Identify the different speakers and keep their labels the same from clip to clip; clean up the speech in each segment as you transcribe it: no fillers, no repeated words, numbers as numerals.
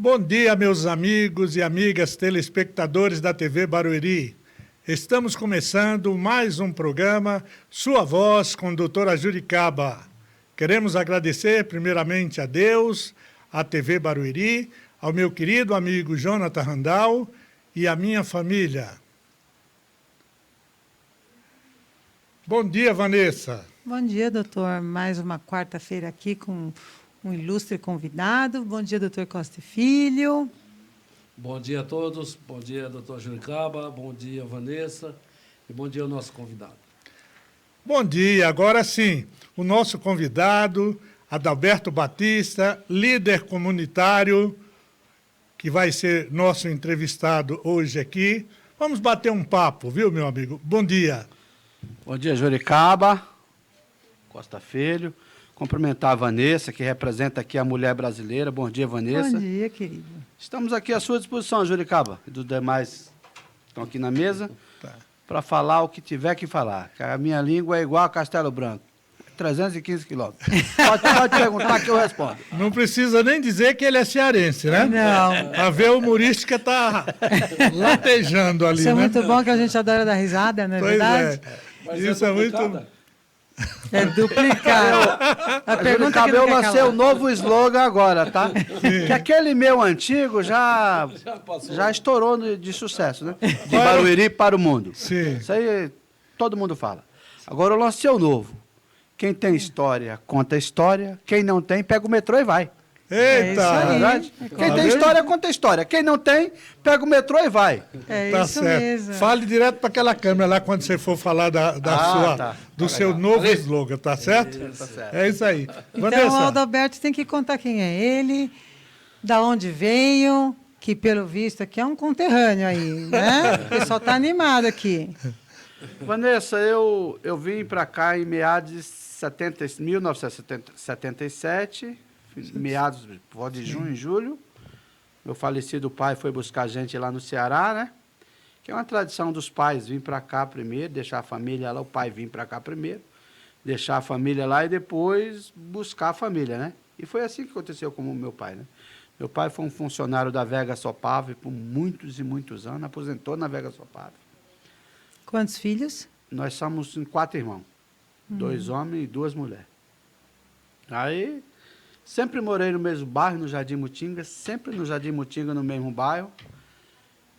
Speaker 1: Bom dia, meus amigos e amigas telespectadores da TV Barueri. Estamos começando mais um programa Sua Voz com doutora Juricaba. Queremos agradecer primeiramente a Deus, à TV Barueri, ao meu querido amigo Jonathan Randall e à minha família. Bom dia, Vanessa.
Speaker 2: Bom dia, doutor. Mais uma quarta-feira aqui com um ilustre convidado. Bom dia, doutor Costa Filho.
Speaker 3: Bom dia a todos. Bom dia, doutor Juricaba. Bom dia, Vanessa. E bom dia ao nosso convidado.
Speaker 1: Bom dia. Agora sim, o nosso convidado, Adalberto Batista, líder comunitário, que vai ser nosso entrevistado hoje aqui. Vamos bater um papo, viu, meu amigo? Bom dia.
Speaker 4: Bom dia, Juricaba, Costa Filho. Cumprimentar a Vanessa, que representa aqui a mulher brasileira. Bom dia, Vanessa.
Speaker 2: Bom dia, querido.
Speaker 4: Estamos aqui à sua disposição, Juricaba, e dos demais que estão aqui na mesa, para falar o que tiver que falar. A minha língua é igual a Castelo Branco, 315 quilômetros. Pode perguntar que eu respondo.
Speaker 1: Não precisa nem dizer que ele é cearense, né?
Speaker 2: Não.
Speaker 1: A veia humorística está latejando ali,
Speaker 2: Isso é
Speaker 1: né?
Speaker 2: muito bom, que a gente adora dar risada, não é verdade?
Speaker 3: Mas
Speaker 1: Isso é muito...
Speaker 3: duplicada?
Speaker 2: É duplicado. A pergunta que
Speaker 4: Juricaba, eu
Speaker 2: não quer
Speaker 4: lancei
Speaker 2: calar.
Speaker 4: um novo slogan agora, tá? Que aquele meu antigo já estourou de sucesso, né? De Barueri para o mundo.
Speaker 1: Sim.
Speaker 4: Isso aí todo mundo fala. Agora eu lancei o novo. Quem tem história, conta história. Quem não tem, pega o metrô e vai.
Speaker 1: Eita!
Speaker 2: isso aí.
Speaker 4: Verdade? Quem tem história, conta história. Quem não tem, pega o metrô e vai.
Speaker 2: É
Speaker 1: Tá
Speaker 2: isso
Speaker 1: certo.
Speaker 2: mesmo.
Speaker 1: Fale direto para aquela câmera lá quando você for falar do seu novo slogan, tá certo?
Speaker 4: Tá certo.
Speaker 1: É isso aí.
Speaker 2: Então, o
Speaker 1: Vanessa,
Speaker 2: Adalberto tem que contar quem é ele, da onde veio, que pelo visto aqui é um conterrâneo aí, né? O pessoal está animado aqui.
Speaker 4: Vanessa, eu vim para cá em meados de 1977, meados de junho, julho. Meu falecido pai foi buscar a gente lá no Ceará, né? Que é uma tradição dos pais vir para cá primeiro, deixar a família lá, o pai vir para cá primeiro, deixar a família lá e depois buscar a família, né? E foi assim que aconteceu com o meu pai, né? Meu pai foi um funcionário da Vega Sopave por muitos e muitos anos, aposentou na Vega Sopave.
Speaker 2: Quantos filhos?
Speaker 4: Nós somos 4 irmãos, 2 homens e 2 mulheres. Aí, sempre morei no mesmo bairro, no Jardim Mutinga, sempre no Jardim Mutinga, no mesmo bairro.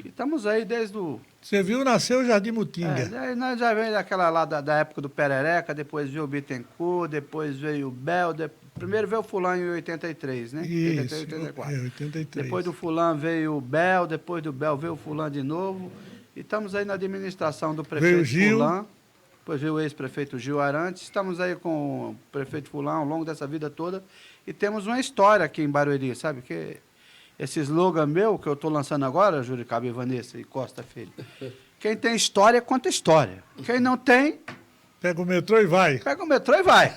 Speaker 4: E estamos aí desde o...
Speaker 1: você viu, nasceu o Jardim Mutinga.
Speaker 4: daí nós já veio daquela lá da época do Perereca, depois veio o Bittencourt, depois veio o Bel, primeiro veio o Fulano em 83, né?
Speaker 1: Isso,
Speaker 4: 84.
Speaker 1: 83.
Speaker 4: Depois do Fulano veio o Bel, depois do Bel veio o Fulano de novo. E estamos aí na administração do prefeito
Speaker 1: Veio o Gil.
Speaker 4: Fulano, depois veio o ex-prefeito Gil Arantes. Estamos aí com o prefeito Fulano ao longo dessa vida toda. E temos uma história aqui em Barueri, sabe? Que esse slogan meu, que eu estou lançando agora, Juricaba e Vanessa e Costa Filho, quem tem história, conta história. Quem não tem,
Speaker 1: Pega o metrô e vai.
Speaker 4: pega o metrô e vai.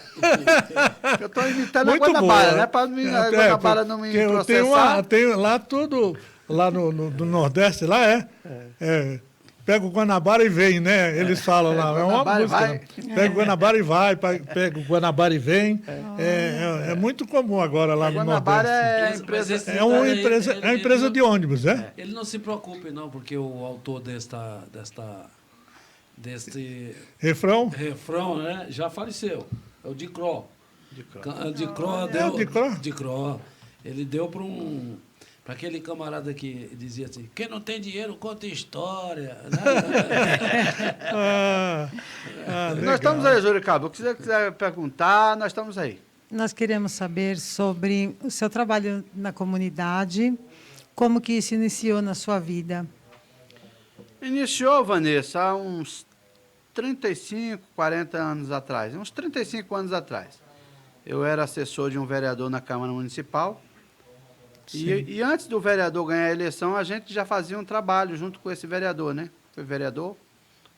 Speaker 4: Eu estou imitando
Speaker 1: Muito
Speaker 4: a Guanabara,
Speaker 1: boa.
Speaker 4: né? Para a Guanabara não me
Speaker 1: porque
Speaker 4: processar.
Speaker 1: tem lá tudo, lá no Nordeste, lá pega o Guanabara e vem, né? Eles falam lá, é uma
Speaker 4: Guanabara e
Speaker 1: música.
Speaker 4: vai.
Speaker 1: Né? Pega o Guanabara e vai, pega o Guanabara e vem. É muito comum agora lá
Speaker 4: A
Speaker 1: no
Speaker 4: Guanabara
Speaker 1: Nordeste.
Speaker 4: é a
Speaker 3: Mas
Speaker 4: empresa...
Speaker 3: esse
Speaker 1: É uma
Speaker 3: detalhe,
Speaker 1: empresa,
Speaker 3: ele-
Speaker 1: é uma empresa
Speaker 3: ele
Speaker 1: de ônibus, né?
Speaker 3: Ele não se preocupe, não, porque o autor deste
Speaker 1: Refrão?
Speaker 3: refrão, né, já faleceu. É o Dicró. Dicró
Speaker 1: É o Dicró?
Speaker 3: Dicró. Ele deu para aquele camarada que dizia assim, quem não tem dinheiro conta história. Né?
Speaker 1: Legal.
Speaker 4: Nós estamos aí, Juricaba. O que você quiser perguntar, nós estamos aí.
Speaker 2: Nós queremos saber sobre o seu trabalho na comunidade, como que isso iniciou na sua vida.
Speaker 4: Iniciou, Vanessa, há uns 35, 40 anos atrás. Uns 35 anos atrás. Eu era assessor de um vereador na Câmara Municipal. E antes do vereador ganhar a eleição, a gente já fazia um trabalho junto com esse vereador, né? Foi vereador.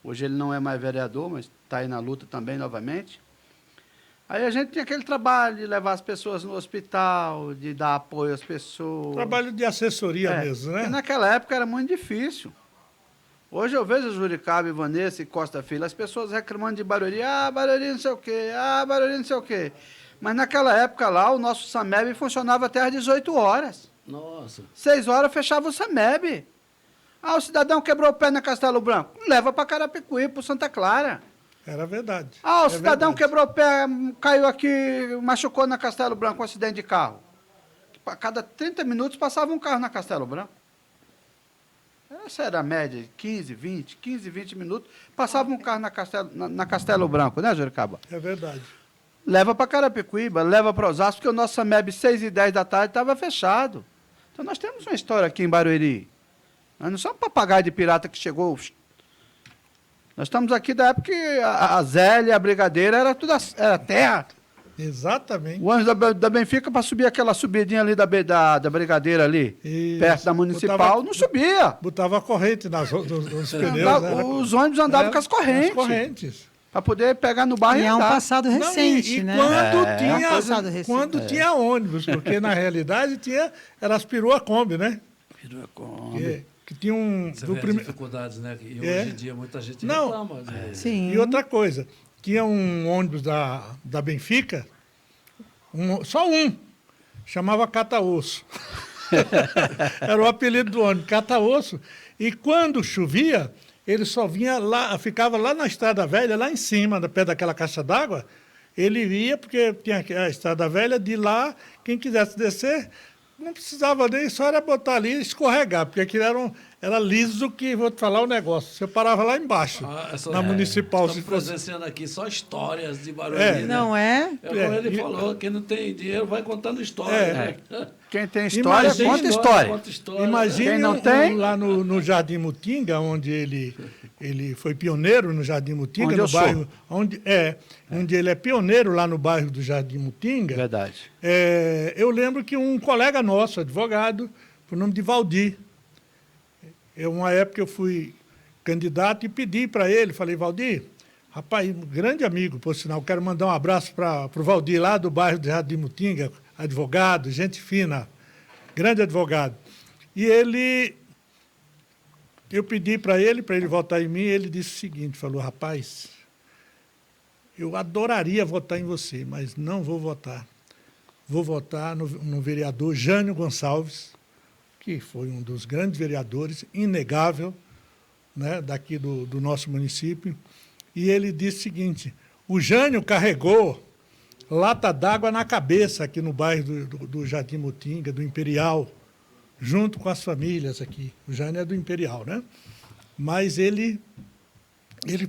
Speaker 4: Hoje ele não é mais vereador, mas está aí na luta também novamente. Aí a gente tinha aquele trabalho de levar as pessoas no hospital, de dar apoio às pessoas.
Speaker 1: Trabalho de assessoria mesmo,
Speaker 4: E
Speaker 1: né?
Speaker 4: naquela época era muito difícil. Hoje eu vejo Juricaba, Vanessa e Costa Filho, as pessoas reclamando de Barueri, Barueri não sei o quê, Barueri não sei o quê. Mas naquela época lá, o nosso SAMEB funcionava até às 18 horas.
Speaker 3: Nossa.
Speaker 4: 6 horas fechava o CEMEB. Ah, o cidadão quebrou o pé na Castelo Branco. Leva para Carapicuí, para Santa Clara.
Speaker 1: Era verdade.
Speaker 4: Ah, o
Speaker 1: É
Speaker 4: cidadão
Speaker 1: verdade.
Speaker 4: quebrou o pé, caiu aqui, machucou na Castelo Branco, um acidente de carro. A cada 30 minutos passava um carro na Castelo Branco. Essa era a média, 15, 20 minutos, passava um carro na Castelo Branco, né, Juricaba?
Speaker 1: É verdade.
Speaker 4: Leva para Carapicuíba, leva para Osasco, porque o nosso CEMEB, 6h10 da tarde, estava fechado. Então, nós temos uma história aqui em Barueri. Nós não somos papagaio de pirata que chegou. Nós estamos aqui da época que a Zélia, a Brigadeira, era terra.
Speaker 1: Exatamente.
Speaker 4: O ônibus da Benfica, para subir aquela subidinha ali da Brigadeira ali,
Speaker 1: Isso.
Speaker 4: perto da Municipal,
Speaker 1: Botava-
Speaker 4: não subia.
Speaker 1: Botava a corrente nos pneus. Era-
Speaker 4: Os ônibus andavam com as correntes.
Speaker 1: As correntes.
Speaker 4: Para poder pegar no bairro
Speaker 2: E
Speaker 4: e
Speaker 2: é um
Speaker 4: andar.
Speaker 2: passado
Speaker 1: Não,
Speaker 2: recente,
Speaker 1: e
Speaker 2: né?
Speaker 1: quando
Speaker 4: É,
Speaker 1: tinha,
Speaker 2: é um passado recente.
Speaker 1: quando tinha ônibus, porque na realidade era as perua Kombi, né? Que tinha um...
Speaker 3: Você
Speaker 1: do
Speaker 3: vê
Speaker 1: prime-
Speaker 3: as dificuldades, né? E
Speaker 1: É.
Speaker 3: hoje em dia muita gente
Speaker 1: Não.
Speaker 3: reclama. Né?
Speaker 2: Sim.
Speaker 1: E outra coisa, tinha um ônibus da Benfica, só um, chamava Cata-Osso. Era o apelido do ônibus, Cata-Osso. E quando chovia, ele só vinha lá, ficava lá na Estrada Velha, lá em cima, perto daquela caixa d'água. Ele ia, porque tinha a Estrada Velha, de lá, quem quisesse descer, não precisava nem, só era botar ali e escorregar, porque aquilo era liso que, vou te falar o negócio, você parava lá embaixo, na Municipal.
Speaker 3: Estamos
Speaker 1: Se fosse...
Speaker 3: presenciando aqui só histórias de Barueri.
Speaker 1: É.
Speaker 3: né?
Speaker 2: Não é?
Speaker 3: É como ele falou, quem não tem dinheiro vai contando história.
Speaker 1: É.
Speaker 3: Né?
Speaker 4: Quem tem história,
Speaker 1: Imagina-
Speaker 4: conta história.
Speaker 3: Conta história.
Speaker 1: Imagine
Speaker 4: Quem não tem?
Speaker 1: lá no Jardim Mutinga, onde ele foi pioneiro no Jardim Mutinga,
Speaker 4: Onde
Speaker 1: no
Speaker 4: eu sou.
Speaker 1: bairro, onde ele é pioneiro lá no bairro do Jardim Mutinga.
Speaker 4: Verdade.
Speaker 1: Eu lembro que um colega nosso, advogado, por nome de Valdir, uma época eu fui candidato e pedi para ele, falei, Valdir, rapaz, um grande amigo, por sinal, quero mandar um abraço para o Valdir lá do bairro do Jardim Mutinga, advogado, gente fina, grande advogado. E eu pedi para ele votar em mim, ele disse o seguinte, falou, rapaz, eu adoraria votar em você, mas não vou votar. Vou votar no vereador Jânio Gonçalves, que foi um dos grandes vereadores, inegável, né, daqui do nosso município. E ele disse o seguinte, o Jânio carregou lata d'água na cabeça aqui no bairro do Jardim Mutinga, do Imperial, junto com as famílias aqui. O Jânio é do Imperial, né? Mas ele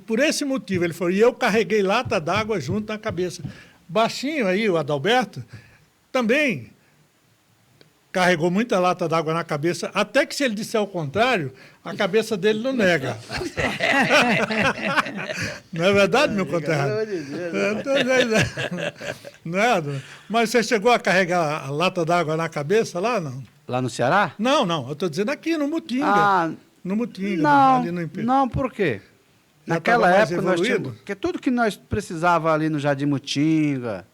Speaker 1: por esse motivo, ele falou, e eu carreguei lata d'água junto na cabeça. Baixinho aí, o Adalberto, também carregou muita lata d'água na cabeça, até que se ele disser o contrário, a cabeça dele não nega. Não é verdade, meu conterrâneo? Não é? Mas você chegou a carregar a lata d'água na cabeça lá, não?
Speaker 4: Lá no Ceará?
Speaker 1: Não, eu estou dizendo aqui, no Mutinga.
Speaker 4: Ah,
Speaker 1: No Mutinga,
Speaker 4: não,
Speaker 1: ali no Império.
Speaker 4: não, por quê?
Speaker 1: Já
Speaker 4: Naquela
Speaker 1: tava mais
Speaker 4: época nós
Speaker 1: evoluído?
Speaker 4: tínhamos... Porque tudo que nós precisava ali no Jardim Mutinga,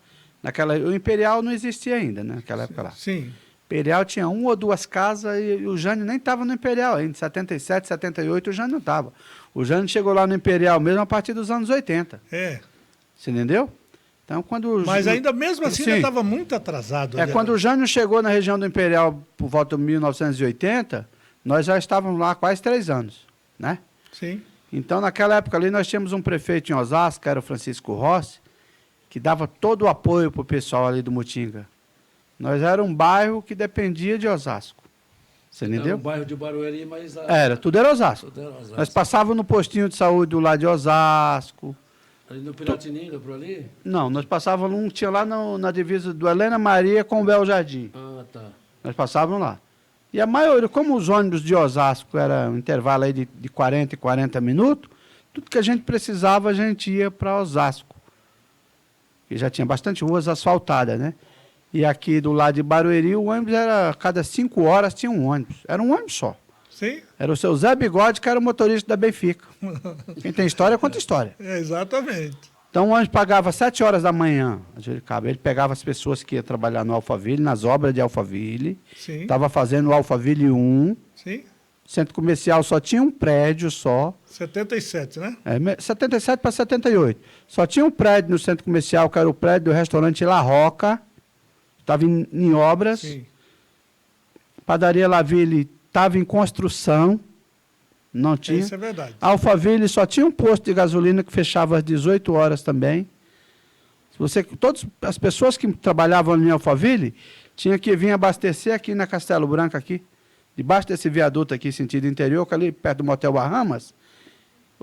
Speaker 4: o Imperial não existia ainda, né? Naquela época lá.
Speaker 1: Sim.
Speaker 4: Imperial tinha 1 ou 2 casas e o Jânio nem estava no Imperial ainda. Em 77, 78 o Jânio não estava. O Jânio chegou lá no Imperial mesmo a partir dos anos 80.
Speaker 1: É.
Speaker 4: Você entendeu? Então, quando
Speaker 1: Mas ainda mesmo assim
Speaker 4: Sim.
Speaker 1: ainda estava muito atrasado.
Speaker 4: É
Speaker 1: ali.
Speaker 4: quando o Jânio chegou na região do Imperial por volta de 1980, nós já estávamos lá há quase 3 anos, né?
Speaker 1: Sim.
Speaker 4: Então, naquela época ali, nós tínhamos um prefeito em Osasco, que era o Francisco Rossi, que dava todo o apoio para o pessoal ali do Mutinga. Nós era um bairro que dependia de Osasco. Você
Speaker 3: Era
Speaker 4: entendeu?
Speaker 3: um bairro de Barueri, mas...
Speaker 4: Tudo era Osasco.
Speaker 3: Tudo era Osasco.
Speaker 4: Nós passávamos no postinho de saúde do lado de Osasco.
Speaker 3: Ali no Piratininga, por ali?
Speaker 4: Não, nós passávamos, tinha lá na divisa do Helena Maria com o Belo Jardim.
Speaker 3: Ah, tá.
Speaker 4: Nós passávamos lá. E a maioria, como os ônibus de Osasco era um intervalo aí de 40 e 40 minutos, tudo que a gente precisava, a gente ia para Osasco. E já tinha bastante ruas asfaltadas, né? E aqui do lado de Barueri, o ônibus era, a cada 5 horas tinha um ônibus. Era um ônibus só.
Speaker 1: Sim.
Speaker 4: Era o seu Zé Bigode, que era o motorista da Benfica. Quem tem história, conta história.
Speaker 1: Exatamente.
Speaker 4: Então o ônibus pagava 7 horas da manhã, ele pegava as pessoas que iam trabalhar no Alphaville, nas obras de Alphaville,
Speaker 1: Sim.
Speaker 4: estava fazendo o Alphaville 1,
Speaker 1: Sim.
Speaker 4: centro comercial só tinha um prédio só,
Speaker 1: 77, né?
Speaker 4: 77 para 78, só tinha um prédio no centro comercial, que era o prédio do restaurante La Roca, estava em obras,
Speaker 1: Sim.
Speaker 4: Padaria Laville estava em construção, não tinha.
Speaker 1: Isso é verdade.
Speaker 4: A Alphaville só tinha um posto de gasolina que fechava às 18 horas também. Todas as pessoas que trabalhavam em Alphaville tinham que vir abastecer aqui na Castelo Branco, aqui, debaixo desse viaduto aqui, sentido interior, que ali perto do Motel Bahamas.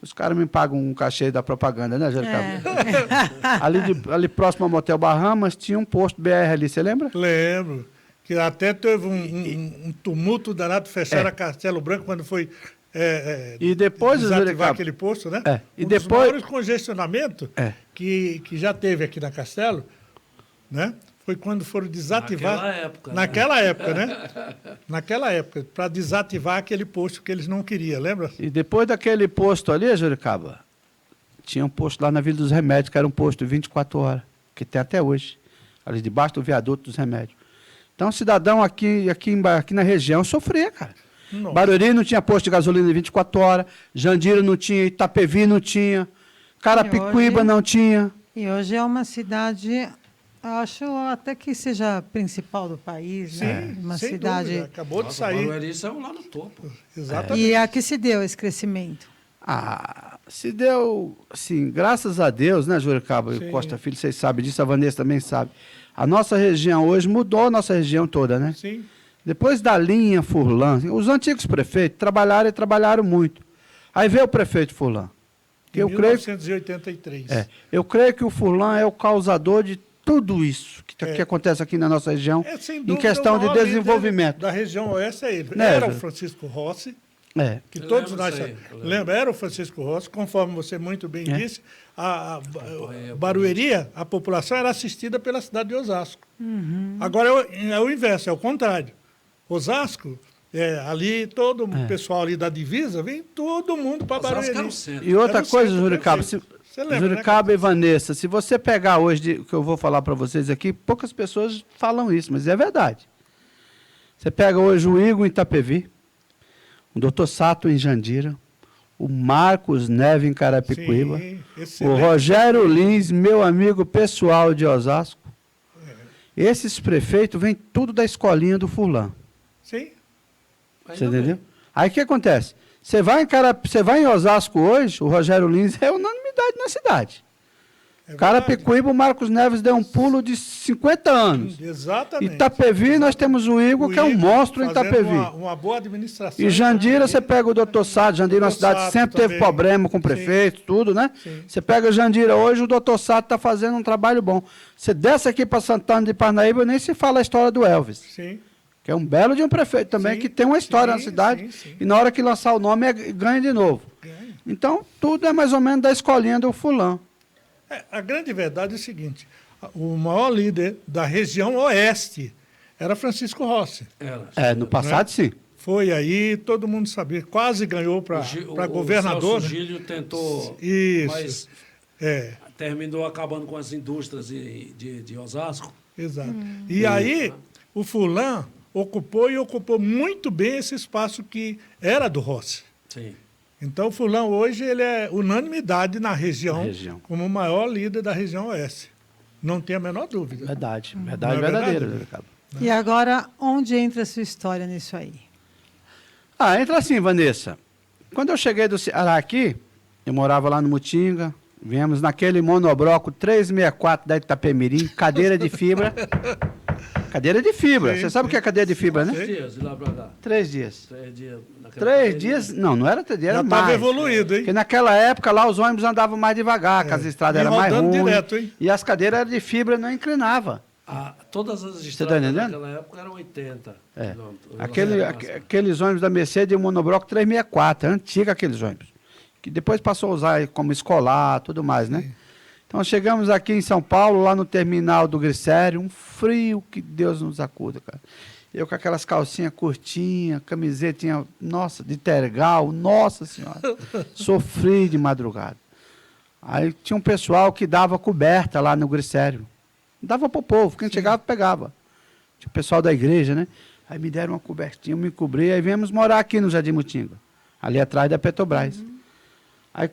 Speaker 4: Os caras me pagam um cachê da propaganda, né, Jericaba? Ali próximo ao Motel Bahamas tinha um posto BR ali, você lembra?
Speaker 1: Lembro. Que até teve um tumulto danado, fecharam a Castelo Branco quando foi
Speaker 4: e depois
Speaker 1: desativar aquele posto, né?
Speaker 4: E
Speaker 1: um
Speaker 4: depois
Speaker 1: dos maiores congestionamentos que já teve aqui na Castelo, né? Foi quando foram desativar. Naquela época, né? Naquela época, para desativar aquele posto que eles não queriam, lembra?
Speaker 4: E depois daquele posto ali, Jericaba, tinha um posto lá na Vila dos Remédios, que era um posto de 24 horas, que tem até hoje, ali debaixo do viaduto dos Remédios. Então, o cidadão aqui na região sofria, cara.
Speaker 1: Nossa.
Speaker 4: Barueri não tinha posto de gasolina de 24 horas, Jandira não tinha, Itapevi não tinha, Carapicuíba não tinha.
Speaker 2: E hoje é uma cidade, acho até que seja a principal do país,
Speaker 1: Sim,
Speaker 2: né? Uma
Speaker 1: sem
Speaker 2: cidade.
Speaker 1: dúvida. Acabou de sair.
Speaker 3: Barueri saiu lá no topo.
Speaker 1: Exatamente.
Speaker 2: E a que se deu esse crescimento?
Speaker 4: Se deu, assim, graças a Deus, né, Juricaba e Costa Filho, vocês sabem disso, a Vanessa também sabe. A nossa região hoje mudou a nossa região toda, né?
Speaker 1: Sim.
Speaker 4: Depois da linha Furlan, os antigos prefeitos trabalharam muito. Aí veio o prefeito Furlan.
Speaker 1: Em 1983.
Speaker 4: Eu creio que o Furlan é o causador de tudo isso que acontece aqui na nossa região,
Speaker 1: Sem
Speaker 4: em
Speaker 1: dúvida,
Speaker 4: questão de desenvolvimento.
Speaker 1: Da região oeste é ele.
Speaker 4: Né,
Speaker 1: era o Francisco Rossi, que todos nós lembram, era o Francisco Rossi, conforme você muito bem disse, a Barueri, a população era assistida pela cidade de Osasco. Agora é o inverso, é o contrário. Osasco, ali, todo o pessoal ali da divisa, vem todo mundo para Barueri.
Speaker 4: E outra coisa, Juricaba, Juricaba e Vanessa, se você pegar hoje, o que eu vou falar para vocês aqui, poucas pessoas falam isso, mas é verdade. Você pega hoje o Igor em Itapevi, o Dr. Sato em Jandira, o Marcos Neve em Carapicuíba, o Rogério Lins, meu amigo pessoal de Osasco. Esses prefeitos vêm tudo da escolinha do Furlan.
Speaker 1: Sim.
Speaker 4: Você entendeu? Aí o que acontece? Você vai em Osasco hoje, o Rogério Lins é unanimidade na cidade. Carapicuíba, o Marcos Neves deu um pulo de 50 anos.
Speaker 1: Exatamente.
Speaker 4: Itapevi, nós temos o Igor, que é um monstro em Itapevi.
Speaker 1: Uma boa administração.
Speaker 4: E Jandira, você pega o Dr. Sato. Jandira é uma cidade que sempre teve problema com o prefeito, tudo, né?
Speaker 1: Sim.
Speaker 4: Você pega Jandira hoje, o Dr. Sato está fazendo um trabalho bom. Você desce aqui para Santana de Parnaíba, nem se fala a história do Elvis.
Speaker 1: Sim.
Speaker 4: Que é um belo de um prefeito também, que tem uma história na cidade. E na hora que lançar o nome, ganha de novo. Então, tudo é mais ou menos da escolinha do fulano.
Speaker 1: A grande verdade é o seguinte, o maior líder da região oeste era Francisco Rossi.
Speaker 4: No passado, sim.
Speaker 1: Foi aí, todo mundo sabia, quase ganhou para governador.
Speaker 3: O Gílio tentou,
Speaker 1: mas
Speaker 3: terminou acabando com as indústrias de Osasco.
Speaker 1: Exato. E aí, o Furlan ocupou muito bem esse espaço que era do Rossi.
Speaker 3: Sim.
Speaker 1: Então, o Furlan hoje ele é unanimidade na região, como o maior líder da região oeste. Não tem a menor dúvida.
Speaker 4: Verdade verdadeira.
Speaker 2: E agora, onde entra a sua história nisso aí?
Speaker 4: Entra assim, Vanessa. Quando eu cheguei do Ceará aqui, eu morava lá no Mutinga, viemos naquele monobloco 364 da Itapemirim, cadeira de fibra. Cadeira de fibra. Você sabe o que é cadeira de fibra, né?
Speaker 3: 3 dias de lá pra cá.
Speaker 4: 3 dias.
Speaker 3: 3 dias.
Speaker 4: 3 dias? Não era 3 dias, era mais.
Speaker 1: Já estava evoluído, hein?
Speaker 4: Porque naquela época lá os ônibus andavam mais devagar, que as estradas eram mais ruins.
Speaker 1: Direto, hein?
Speaker 4: E as cadeiras eram de fibra, não inclinava.
Speaker 3: Todas as estradas naquela época eram 80.
Speaker 4: Aqueles ônibus da Mercedes e o monobloco 364, antigo aqueles ônibus. Que depois passou a usar como escolar, tudo mais, né? Então, chegamos aqui em São Paulo, lá no terminal do Glicério, um frio que Deus nos acuda, cara. Eu com aquelas calcinhas curtinhas, camisetinha, nossa, de tergal, nossa senhora. Sofri de madrugada. Aí tinha um pessoal que dava coberta lá no Glicério. Dava pro povo, quem chegava pegava. Tinha o pessoal da igreja, né? Aí me deram uma cobertinha, eu me cobri, aí viemos morar aqui no Jardim Mutinga, ali atrás da Petrobras. Aí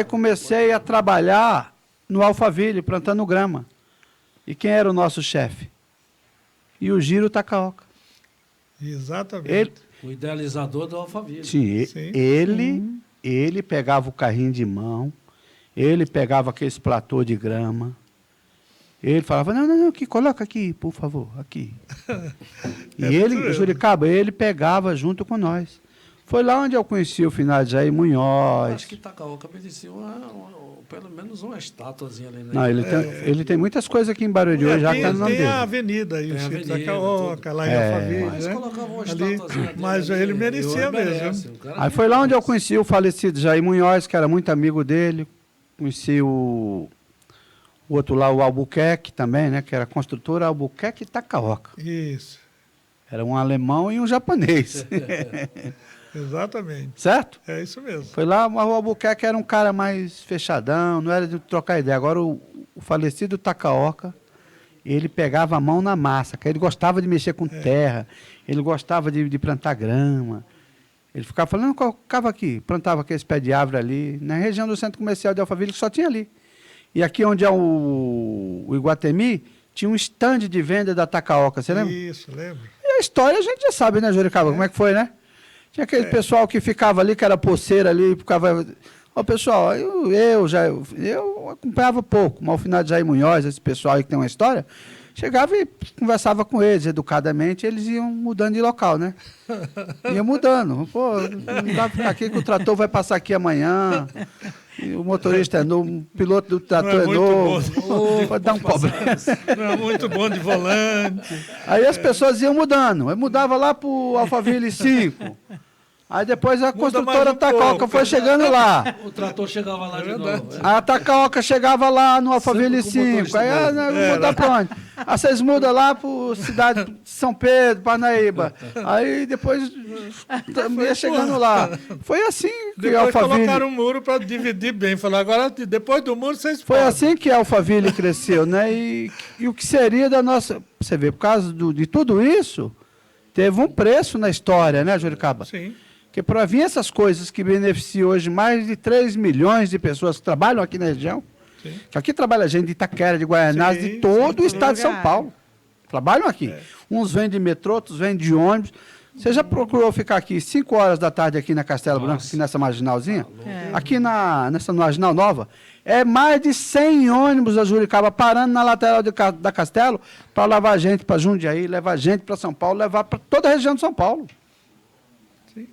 Speaker 4: comecei a trabalhar no Alphaville, plantando grama. E quem era o nosso chefe? E o Giro Takaoka.
Speaker 1: Exatamente.
Speaker 3: O idealizador do Alphaville.
Speaker 4: Sim,
Speaker 1: Sim.
Speaker 4: ele pegava o carrinho de mão, ele pegava aqueles platô de grama, ele falava, não, aqui, coloca aqui, por favor, aqui. E ele, Juricaba, ele pegava junto com nós. Foi lá onde eu conheci o finado Jair Munhoz.
Speaker 3: Acho que Itacaoca merecia pelo menos uma estátuazinha ali, né?
Speaker 4: Não, ele tem muitas coisas aqui em Barueri hoje, já está no nome
Speaker 1: tem
Speaker 4: dele.
Speaker 1: a avenida aí,
Speaker 3: Tem a
Speaker 1: o Chico
Speaker 3: avenida,
Speaker 1: Tacaoca, lá em
Speaker 4: É.
Speaker 1: Alphaville,
Speaker 3: Mas
Speaker 1: né?
Speaker 3: colocava uma
Speaker 1: Ali,
Speaker 3: estátuazinha dele
Speaker 1: mas
Speaker 3: ali,
Speaker 1: ele merecia
Speaker 3: merece,
Speaker 1: mesmo.
Speaker 3: o cara
Speaker 4: Aí foi lá onde eu
Speaker 3: merece.
Speaker 4: conheci o falecido Jair Munhoz, que era muito amigo dele. Conheci o outro lá, o Albuquerque também, né? Que era construtora Albuquerque e Tacaoca.
Speaker 1: Isso,
Speaker 4: Era um alemão e um japonês.
Speaker 1: exatamente.
Speaker 4: Certo?
Speaker 1: É isso mesmo.
Speaker 4: Foi lá, mas o Albuquerque era um cara mais fechadão, não era de trocar ideia. Agora o falecido Tacaoca, ele pegava a mão na massa, que ele gostava de mexer com terra, ele gostava de plantar grama. Ele ficava falando, ficava aqui, plantava aqueles pés de árvore ali, na região do centro comercial de Alphaville, que só tinha ali. E aqui onde é o Iguatemi, tinha um stand de venda da Tacaoca, você lembra?
Speaker 1: Isso, lembro.
Speaker 4: E a história a gente já sabe, né, Juricaba? Como é que foi, né? Tinha aquele pessoal que ficava ali, que era poceira ali, ficava... Ó, pessoal, eu acompanhava pouco, mas ao final de Jair Munhoz, esse pessoal aí que tem uma história, chegava e conversava com eles educadamente, eles iam mudando de local, né? Ia mudando. Pô, não dá pra ficar aqui que o trator vai passar aqui amanhã, e o motorista é novo, o piloto do trator
Speaker 1: Não é
Speaker 4: é
Speaker 1: muito
Speaker 4: novo, pode dar um problema.
Speaker 1: Não é muito bom de volante.
Speaker 4: Aí as pessoas iam mudando. Aí mudava lá para o Alphaville 5. Aí depois a construtora
Speaker 1: mais um
Speaker 4: Tacaoca
Speaker 1: pouco.
Speaker 4: foi chegando lá.
Speaker 3: O trator chegava lá de
Speaker 1: verdade.
Speaker 3: novo.
Speaker 4: Aí a Tacaoca chegava lá no Alphaville
Speaker 3: Sempre com o
Speaker 4: 5. Aí,
Speaker 3: motorista
Speaker 4: vou mudar para onde? Aí vocês mudam lá para cidade de São Pedro, Parnaíba. Aí depois ia chegando lá. Foi assim que
Speaker 1: Depois
Speaker 4: Alphaville...
Speaker 1: colocaram um muro para dividir bem. Falaram, agora depois do muro vocês
Speaker 4: Foi
Speaker 1: podem.
Speaker 4: assim que a Alphaville cresceu, né? E o que seria da nossa... Você vê, por causa de tudo isso, teve um preço na história, né, Juricaba?
Speaker 1: Sim.
Speaker 4: Porque para vir essas coisas que beneficiam hoje mais de 3 milhões de pessoas que trabalham aqui na região,
Speaker 1: Sim.
Speaker 4: que aqui trabalha gente de Itaquera, de Guaianazes,
Speaker 1: Sim,
Speaker 4: de todo
Speaker 1: sim,
Speaker 4: o estado de São
Speaker 2: lugar.
Speaker 4: Paulo. Trabalham aqui. Uns vêm de metrô, outros vêm de ônibus. Você já procurou ficar aqui 5 horas da tarde aqui na Castelo Branco, aqui nessa marginalzinha?
Speaker 2: É.
Speaker 4: Aqui nessa marginal nova? É mais de 100 ônibus da Juricaba parando na lateral da Castelo para levar gente para Jundiaí, levar gente para São Paulo, levar para toda a região de São Paulo.
Speaker 1: Sim.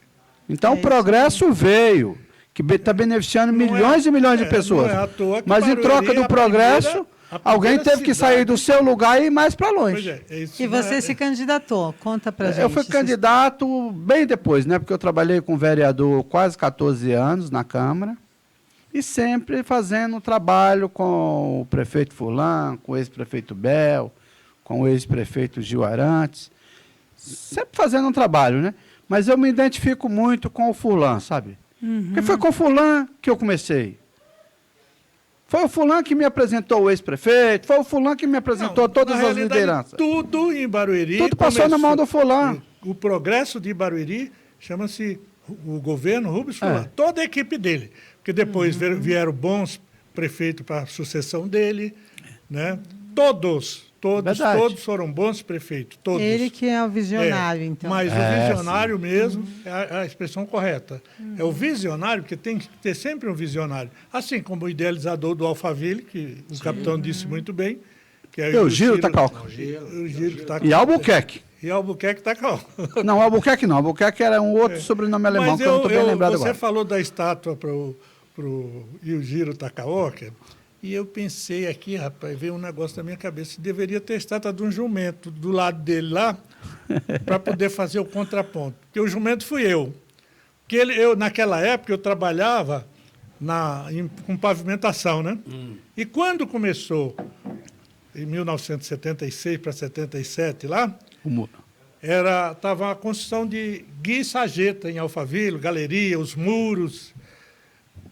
Speaker 4: Então
Speaker 2: É
Speaker 4: o
Speaker 2: isso
Speaker 4: progresso veio, que está beneficiando milhões e milhões de pessoas.
Speaker 1: não é à toa que
Speaker 4: Mas em
Speaker 1: Barueri
Speaker 4: troca
Speaker 1: é
Speaker 4: do
Speaker 1: a
Speaker 4: progresso,
Speaker 1: primeira- a
Speaker 4: alguém
Speaker 1: primeira
Speaker 4: teve que sair
Speaker 1: cidade.
Speaker 4: do seu lugar e ir mais para
Speaker 1: Pois
Speaker 4: longe.
Speaker 1: é, isso
Speaker 2: E
Speaker 1: não
Speaker 2: você
Speaker 1: é-
Speaker 2: se candidatou? Conta pra gente.
Speaker 4: Eu fui candidato bem depois, né? Porque eu trabalhei com vereador quase 14 anos na Câmara e sempre fazendo trabalho com o prefeito Fulano, com o ex-prefeito Bel, com o ex-prefeito Gil Arantes. Sempre fazendo um trabalho, né? Mas eu me identifico muito com o Fulano, sabe? Porque foi com o Fulano que eu comecei. Foi o Fulano que me apresentou o ex-prefeito, foi o Fulano que me apresentou
Speaker 1: Não,
Speaker 4: todas
Speaker 1: na
Speaker 4: as
Speaker 1: realidade,
Speaker 4: lideranças.
Speaker 1: Tudo em Barueri.
Speaker 4: Tudo passou na mão do Fulano.
Speaker 1: O progresso de Barueri chama-se o governo Rubens Fulano. Toda a equipe dele. Porque depois vieram bons prefeitos para a sucessão dele. Né? Todos
Speaker 4: Verdade.
Speaker 1: foram bons prefeitos. Todos.
Speaker 2: Ele que é o visionário,
Speaker 1: É,
Speaker 2: então.
Speaker 1: Mas o visionário mesmo é a expressão correta. É o visionário, porque tem que ter sempre um visionário. Assim como o idealizador do Alphaville, que o capitão disse muito bem. Que é
Speaker 4: Eu, Giro Tacaoca.
Speaker 1: O Giro Tacaoca.
Speaker 4: E Albuquerque.
Speaker 1: E Albuquerque Tacaoca.
Speaker 4: Não, Albuquerque não. Albuquerque era um outro sobrenome alemão,
Speaker 1: Mas
Speaker 4: que eu não estou bem lembrado
Speaker 1: você
Speaker 4: agora.
Speaker 1: falou da estátua para o Giro Tacaoca, e eu pensei aqui, rapaz, veio um negócio na minha cabeça, deveria ter estátua de um jumento do lado dele lá, para poder fazer o contraponto. Porque o jumento fui eu. Porque naquela época, eu trabalhava com pavimentação, né? E quando começou, em 1976 para 77 lá, estava a construção de guia e sarjeta em Alphaville, galeria, os muros.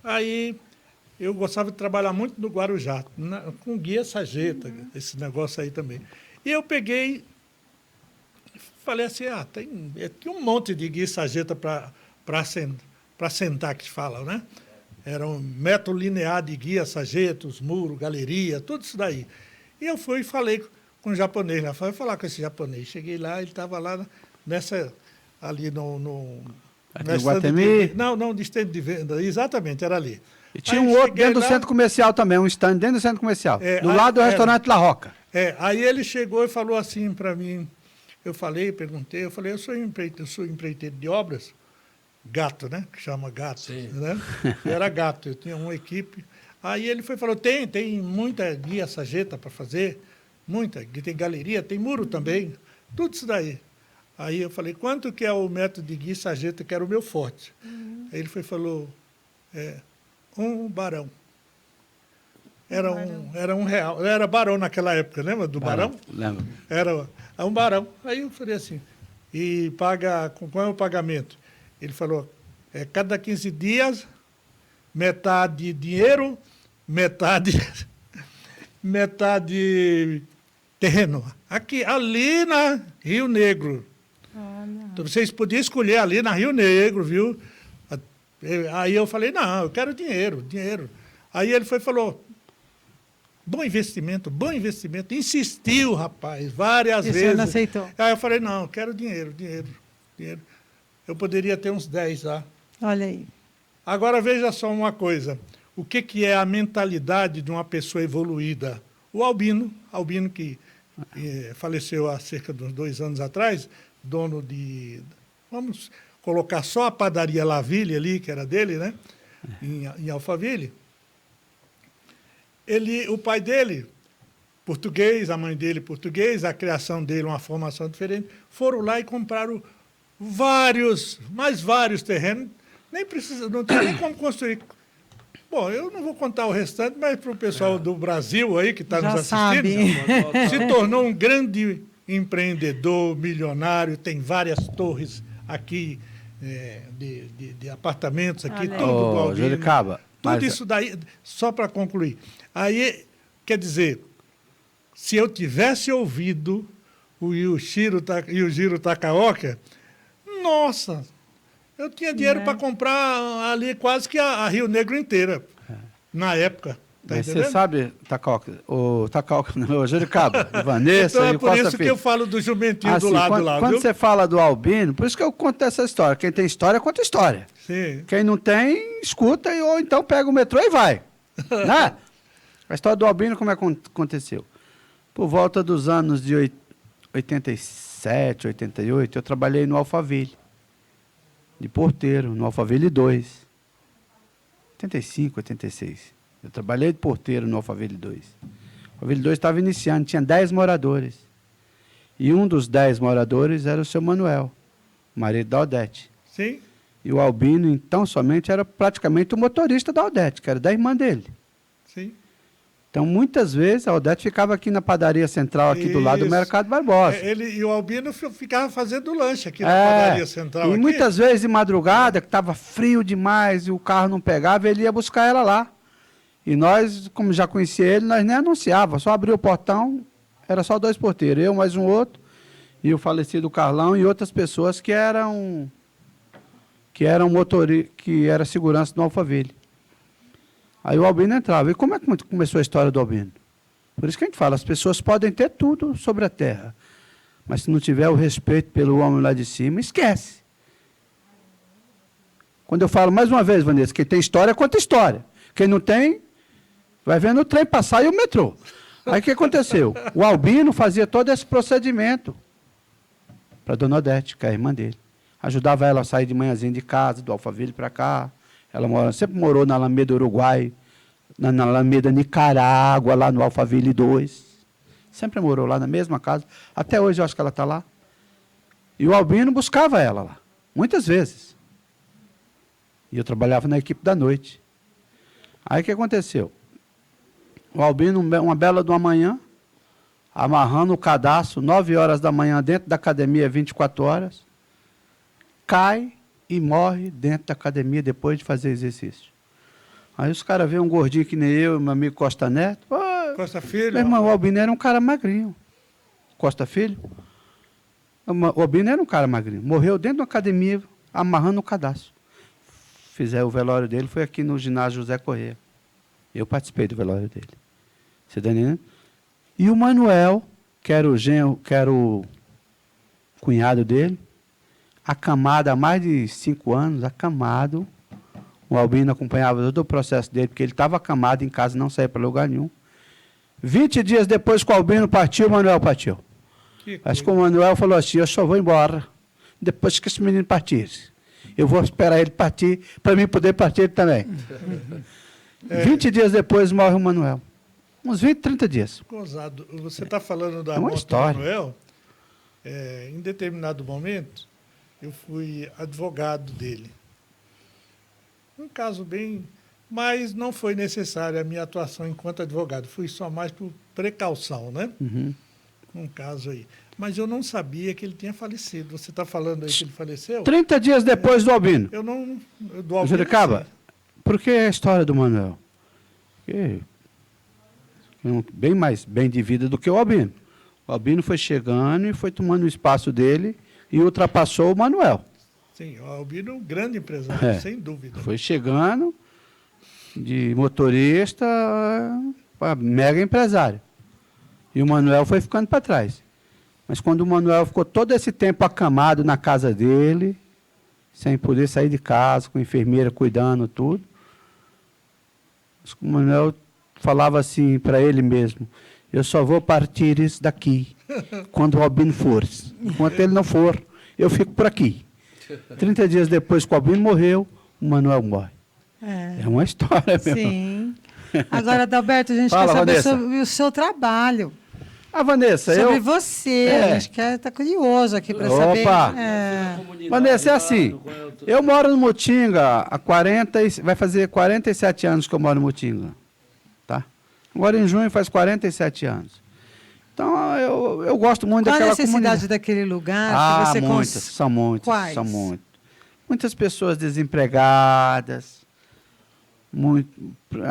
Speaker 1: Aí eu gostava de trabalhar muito no Guarujá, com guia e sarjeta, esse negócio aí também. E eu peguei, falei assim, tem um monte de guia e sarjeta para sentar, que se fala, né? Era um método linear de guia, sarjeta, os muros, galeria, tudo isso daí. E eu fui e falei com o japonês lá, fui falar com esse japonês. Cheguei lá, ele estava lá ali
Speaker 4: Aqui
Speaker 1: na
Speaker 4: no
Speaker 1: estande
Speaker 4: Guatemi?
Speaker 1: Não, de estande de venda, exatamente, era ali.
Speaker 4: E tinha
Speaker 1: Aí
Speaker 4: um outro
Speaker 1: cheguei
Speaker 4: dentro do
Speaker 1: lá,
Speaker 4: centro comercial também, um stand dentro do centro comercial. Do
Speaker 1: aí-
Speaker 4: lado do restaurante La Roca.
Speaker 1: Aí ele chegou e falou assim para mim, perguntei, eu sou empreiteiro de obras, gato, né? Que chama gato,
Speaker 3: Sim.
Speaker 1: né? Eu era gato, eu tinha uma equipe. Aí ele falou, tem muita guia sarjeta para fazer, tem galeria, tem muro também, tudo isso daí. Aí eu falei, quanto que é o método de guia sarjeta, que era o meu forte? Aí ele falou, um barão. Era um real. Eu era barão naquela época, lembra do barão?
Speaker 4: Lembro.
Speaker 1: Era um barão. Aí eu falei assim, e qual é o pagamento? Ele falou, cada 15 dias, metade dinheiro, metade terreno. Ali na Rio Negro. Então, vocês podiam escolher ali na Rio Negro, viu? Aí eu falei, não, eu quero dinheiro. Aí ele falou, bom investimento. Insistiu, rapaz, várias
Speaker 2: E
Speaker 1: vezes.
Speaker 2: você não aceitou?
Speaker 1: Aí eu falei, não, eu quero dinheiro. Eu poderia ter uns 10 lá.
Speaker 2: Olha aí.
Speaker 1: Agora, veja só uma coisa. O que é a mentalidade de uma pessoa evoluída? O Albino que faleceu há cerca de uns 2 anos atrás, dono vamos colocar só a padaria Laville ali, que era dele, né? Em Alphaville. O pai dele, português, a mãe dele português, a criação dele, uma formação diferente, foram lá e compraram vários terrenos, não tinha nem como construir. Bom, eu não vou contar o restante, mas para o pessoal do Brasil aí que está nos assistindo, se tornou um grande empreendedor, milionário, tem várias torres aqui de apartamentos aqui,
Speaker 2: Olha aí.
Speaker 1: tudo do Albino.
Speaker 4: Juricaba,
Speaker 1: Tudo isso daí, só para concluir. Aí, quer dizer, se eu tivesse ouvido o Yujiro Takaoka, nossa, eu tinha dinheiro para comprar ali quase que a Rio Negro inteira, na época. Tá
Speaker 4: Mas
Speaker 1: entendendo?
Speaker 4: você sabe, o Juricaba, Vanessa
Speaker 1: Então
Speaker 4: e
Speaker 1: é
Speaker 4: o
Speaker 1: por
Speaker 4: Costa
Speaker 1: isso que
Speaker 4: Filho.
Speaker 1: eu falo do jumentinho do
Speaker 4: Assim,
Speaker 1: lado
Speaker 4: quando,
Speaker 1: lá,
Speaker 4: quando
Speaker 1: viu?
Speaker 4: você fala do Albino, por isso que eu conto essa história. Quem tem história, conta história.
Speaker 1: Sim.
Speaker 4: Quem não tem, escuta ou então pega o metrô e vai. Né? A história do Albino, como é que aconteceu? Por volta dos anos de 87, 88, eu trabalhei no Alphaville, de porteiro, no Alphaville 2. 85, 86. Eu trabalhei de porteiro no Alphaville 2. O Alphaville 2 estava iniciando, tinha 10 moradores. E um dos 10 moradores era o seu Manuel, marido da Odete.
Speaker 1: Sim.
Speaker 4: E o Albino, então, somente era praticamente o motorista da Odete, que era da irmã dele.
Speaker 1: Sim.
Speaker 4: Então, muitas vezes, a Odete ficava aqui na padaria central, aqui do lado do
Speaker 1: Isso.
Speaker 4: Mercado Barbosa.
Speaker 1: E o Albino ficava fazendo lanche aqui na padaria central.
Speaker 4: E
Speaker 1: aqui.
Speaker 4: muitas vezes, de madrugada, que estava frio demais e o carro não pegava, ele ia buscar ela lá. E nós, como já conhecia ele, nós nem anunciava, só abria o portão, era só 2 porteiros, eu mais um outro, e o falecido Carlão e outras pessoas que eram que era segurança no Alphaville. Aí o Albino entrava. E como é que começou a história do Albino? Por isso que a gente fala, as pessoas podem ter tudo sobre a terra, mas se não tiver o respeito pelo homem lá de cima, esquece. Quando eu falo mais uma vez, Vanessa, quem tem história, conta história. Quem não tem, vai vendo o trem passar e o metrô. Aí o que aconteceu? O Albino fazia todo esse procedimento para a dona Odete, que é a irmã dele. Ajudava ela a sair de manhãzinha de casa, do Alphaville para cá. Ela sempre morou na Alameda Uruguai, na Alameda Nicarágua, lá no Alphaville 2. Sempre morou lá na mesma casa. Até hoje eu acho que ela está lá. E o Albino buscava ela lá, muitas vezes. E eu trabalhava na equipe da noite. Aí o que aconteceu? O Albino, uma bela de uma manhã, amarrando o cadastro, 9 horas da manhã, dentro da academia, 24 horas, cai e morre dentro da academia depois de fazer exercício. Aí os caras veem um gordinho que nem eu, meu amigo Costa Neto.
Speaker 1: Costa Filho.
Speaker 4: Meu irmão, o Albino era um cara magrinho. Costa Filho. O Albino era um cara magrinho. Morreu dentro da academia, amarrando o cadastro. Fizeram o velório dele, foi aqui no ginásio José Corrêa. Eu participei do velório dele. Você está entendendo? E o Manuel, que era o cunhado dele, acamado há mais de 5 anos, acamado. O Albino acompanhava todo o processo dele, porque ele estava acamado em casa, não saía para lugar nenhum. 20 dias depois que o Albino partiu, o Manuel partiu. Acho que o Manuel falou assim, eu só vou embora depois que esse menino partir. Eu vou esperar ele partir, para mim poder partir também. 20 dias depois morre o Manuel. Uns 20, 30 dias.
Speaker 1: Gozado, você está falando da
Speaker 4: É uma
Speaker 1: morte
Speaker 4: história.
Speaker 1: do Manuel. Em determinado momento, eu fui advogado dele. Um caso bem... Mas não foi necessária a minha atuação enquanto advogado. Fui só mais por precaução, né? Um caso aí. Mas eu não sabia que ele tinha falecido. Você está falando aí que ele faleceu?
Speaker 4: 30 dias depois do Albino.
Speaker 1: Eu não... Do Albino,
Speaker 4: Juricaba,
Speaker 1: eu sei.
Speaker 4: por que a história do Manuel? Porque bem mais bem de vida do que o Albino. O Albino foi chegando e foi tomando o espaço dele e ultrapassou o Manuel.
Speaker 1: Sim, o Albino é um grande empresário, sem dúvida.
Speaker 4: Foi chegando de motorista para mega empresário. E o Manuel foi ficando para trás. Mas quando o Manuel ficou todo esse tempo acamado na casa dele, sem poder sair de casa, com a enfermeira cuidando, tudo, o Manuel falava assim para ele mesmo, eu só vou partir isso daqui quando o Albino for. Enquanto ele não for, eu fico por aqui. 30 dias depois que o Albino morreu, o Manuel morre. É uma história mesmo.
Speaker 2: Sim. Agora, Adalberto, a gente
Speaker 4: Fala,
Speaker 2: quer saber
Speaker 4: Vanessa.
Speaker 2: sobre o seu trabalho.
Speaker 4: Ah, Vanessa,
Speaker 2: Sobre você. A gente está curioso aqui para saber.
Speaker 4: Opa! Vanessa, é
Speaker 3: Comunidade,
Speaker 4: assim,
Speaker 3: qual é o teu-
Speaker 4: eu moro no Mutinga há 40, vai fazer 47 anos que eu moro no Mutinga. Tá? Agora em junho faz 47 anos. Então, eu gosto muito
Speaker 2: Qual a
Speaker 4: daquela
Speaker 2: necessidade
Speaker 4: comunidade.
Speaker 2: daquele lugar
Speaker 4: Ah,
Speaker 2: que você
Speaker 4: muitas, são muitas,
Speaker 2: Quais?
Speaker 4: são muitas. Muitas pessoas desempregadas,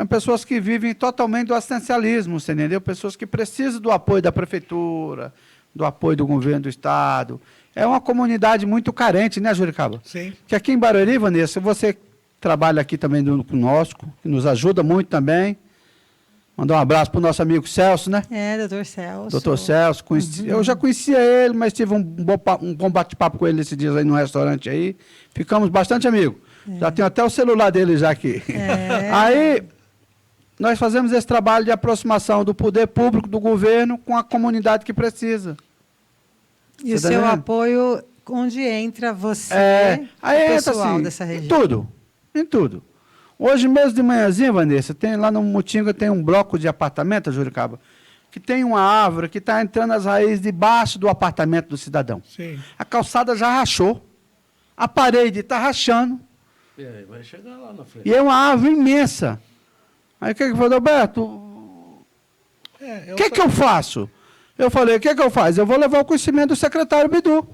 Speaker 4: pessoas que vivem totalmente do assistencialismo, você entendeu? Pessoas que precisam do apoio da prefeitura, do apoio do governo do estado. É uma comunidade muito carente, né, Juricaba?
Speaker 1: Sim.
Speaker 4: Que aqui em Barueri, Vanessa, você trabalha aqui também conosco, que nos ajuda muito também. Mandar um abraço para o nosso amigo Celso, né?
Speaker 2: doutor Celso.
Speaker 4: Doutor Celso, eu já conhecia ele, mas tive um bom bate-papo com ele esses dias aí no restaurante aí. Ficamos bastante amigos. Já tenho até o celular dele já aqui. Aí, nós fazemos esse trabalho de aproximação do poder público, do governo, com a comunidade que precisa.
Speaker 2: E o
Speaker 4: Você tá
Speaker 2: seu
Speaker 4: vendo?
Speaker 2: apoio, onde entra você,
Speaker 4: aí
Speaker 2: o
Speaker 4: entra
Speaker 2: pessoal
Speaker 4: assim,
Speaker 2: dessa região?
Speaker 4: em tudo. Hoje mesmo de manhãzinha, Vanessa, tem lá no Mutinga tem um bloco de apartamento, Juricaba, que tem uma árvore que está entrando as raízes debaixo do apartamento do cidadão.
Speaker 1: Sim.
Speaker 4: A calçada já rachou, a parede está rachando,
Speaker 3: E aí, vai chegar lá na frente.
Speaker 4: e é uma árvore imensa. Aí o que falou, Alberto, o que eu faço? Eu falei, o que eu faço? Eu vou levar o conhecimento do secretário Bidu.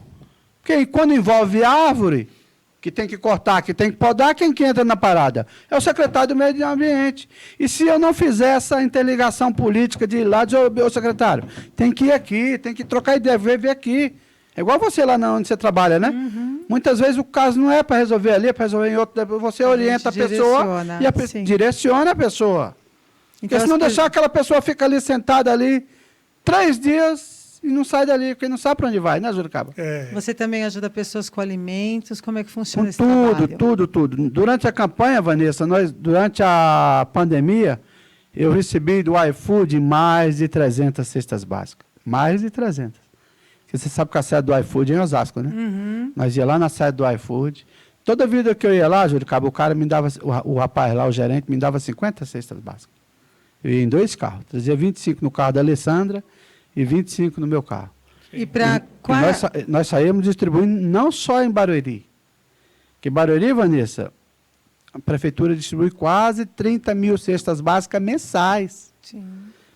Speaker 4: Porque quando envolve árvore, que tem que cortar, que tem que podar, quem que entra na parada? É o secretário do Meio Ambiente. E se eu não fizer essa interligação política de ir lá, dizer, ô secretário, tem que ir aqui, tem que trocar ideia, ver aqui. É igual você lá onde você trabalha, né? Muitas vezes o caso não é para resolver ali, é para resolver em outro. Você orienta a pessoa e direciona a pessoa.
Speaker 2: Então,
Speaker 4: Porque se não deixar aquela pessoa fica ali sentada ali 3 dias e não sai dali, porque não sabe para onde vai, né, Juricaba?
Speaker 2: Você também ajuda pessoas com alimentos? Como é que funciona
Speaker 4: Com
Speaker 2: esse trabalho?
Speaker 4: tudo. Durante a campanha, Vanessa, durante a pandemia, eu recebi do iFood mais de 300 cestas básicas. Mais de 300. Porque você sabe que a sede do iFood é em Osasco, né? Nós ia lá na sede do iFood. Toda vida que eu ia lá, Juricaba, o cara me dava, o rapaz lá, o gerente, me dava 50 cestas básicas. Eu ia em 2 carros. Trazia 25 no carro da Alessandra e 25 no meu carro.
Speaker 2: E para
Speaker 4: Nós saímos distribuindo não só em Barueri. Porque Barueri, Vanessa, a prefeitura distribui quase 30 mil cestas básicas mensais.
Speaker 2: Sim.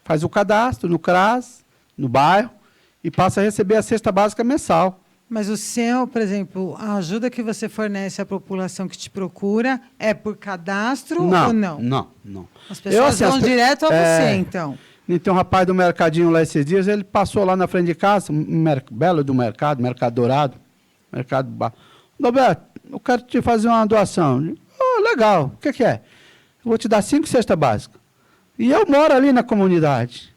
Speaker 4: Faz o cadastro no CRAS, no bairro, e passa a receber a cesta básica mensal.
Speaker 2: Mas o seu, por exemplo, a ajuda que você fornece à população que te procura é por cadastro ou não?
Speaker 4: Não.
Speaker 2: As pessoas vão direto a você, então.
Speaker 4: E tem um rapaz do mercadinho lá esses dias, ele passou lá na frente de casa, belo do mercado dourado, mercado bar. Roberto, eu quero te fazer uma doação. Legal, o que é? Eu vou te dar 5 cestas básicas. E eu moro ali na comunidade.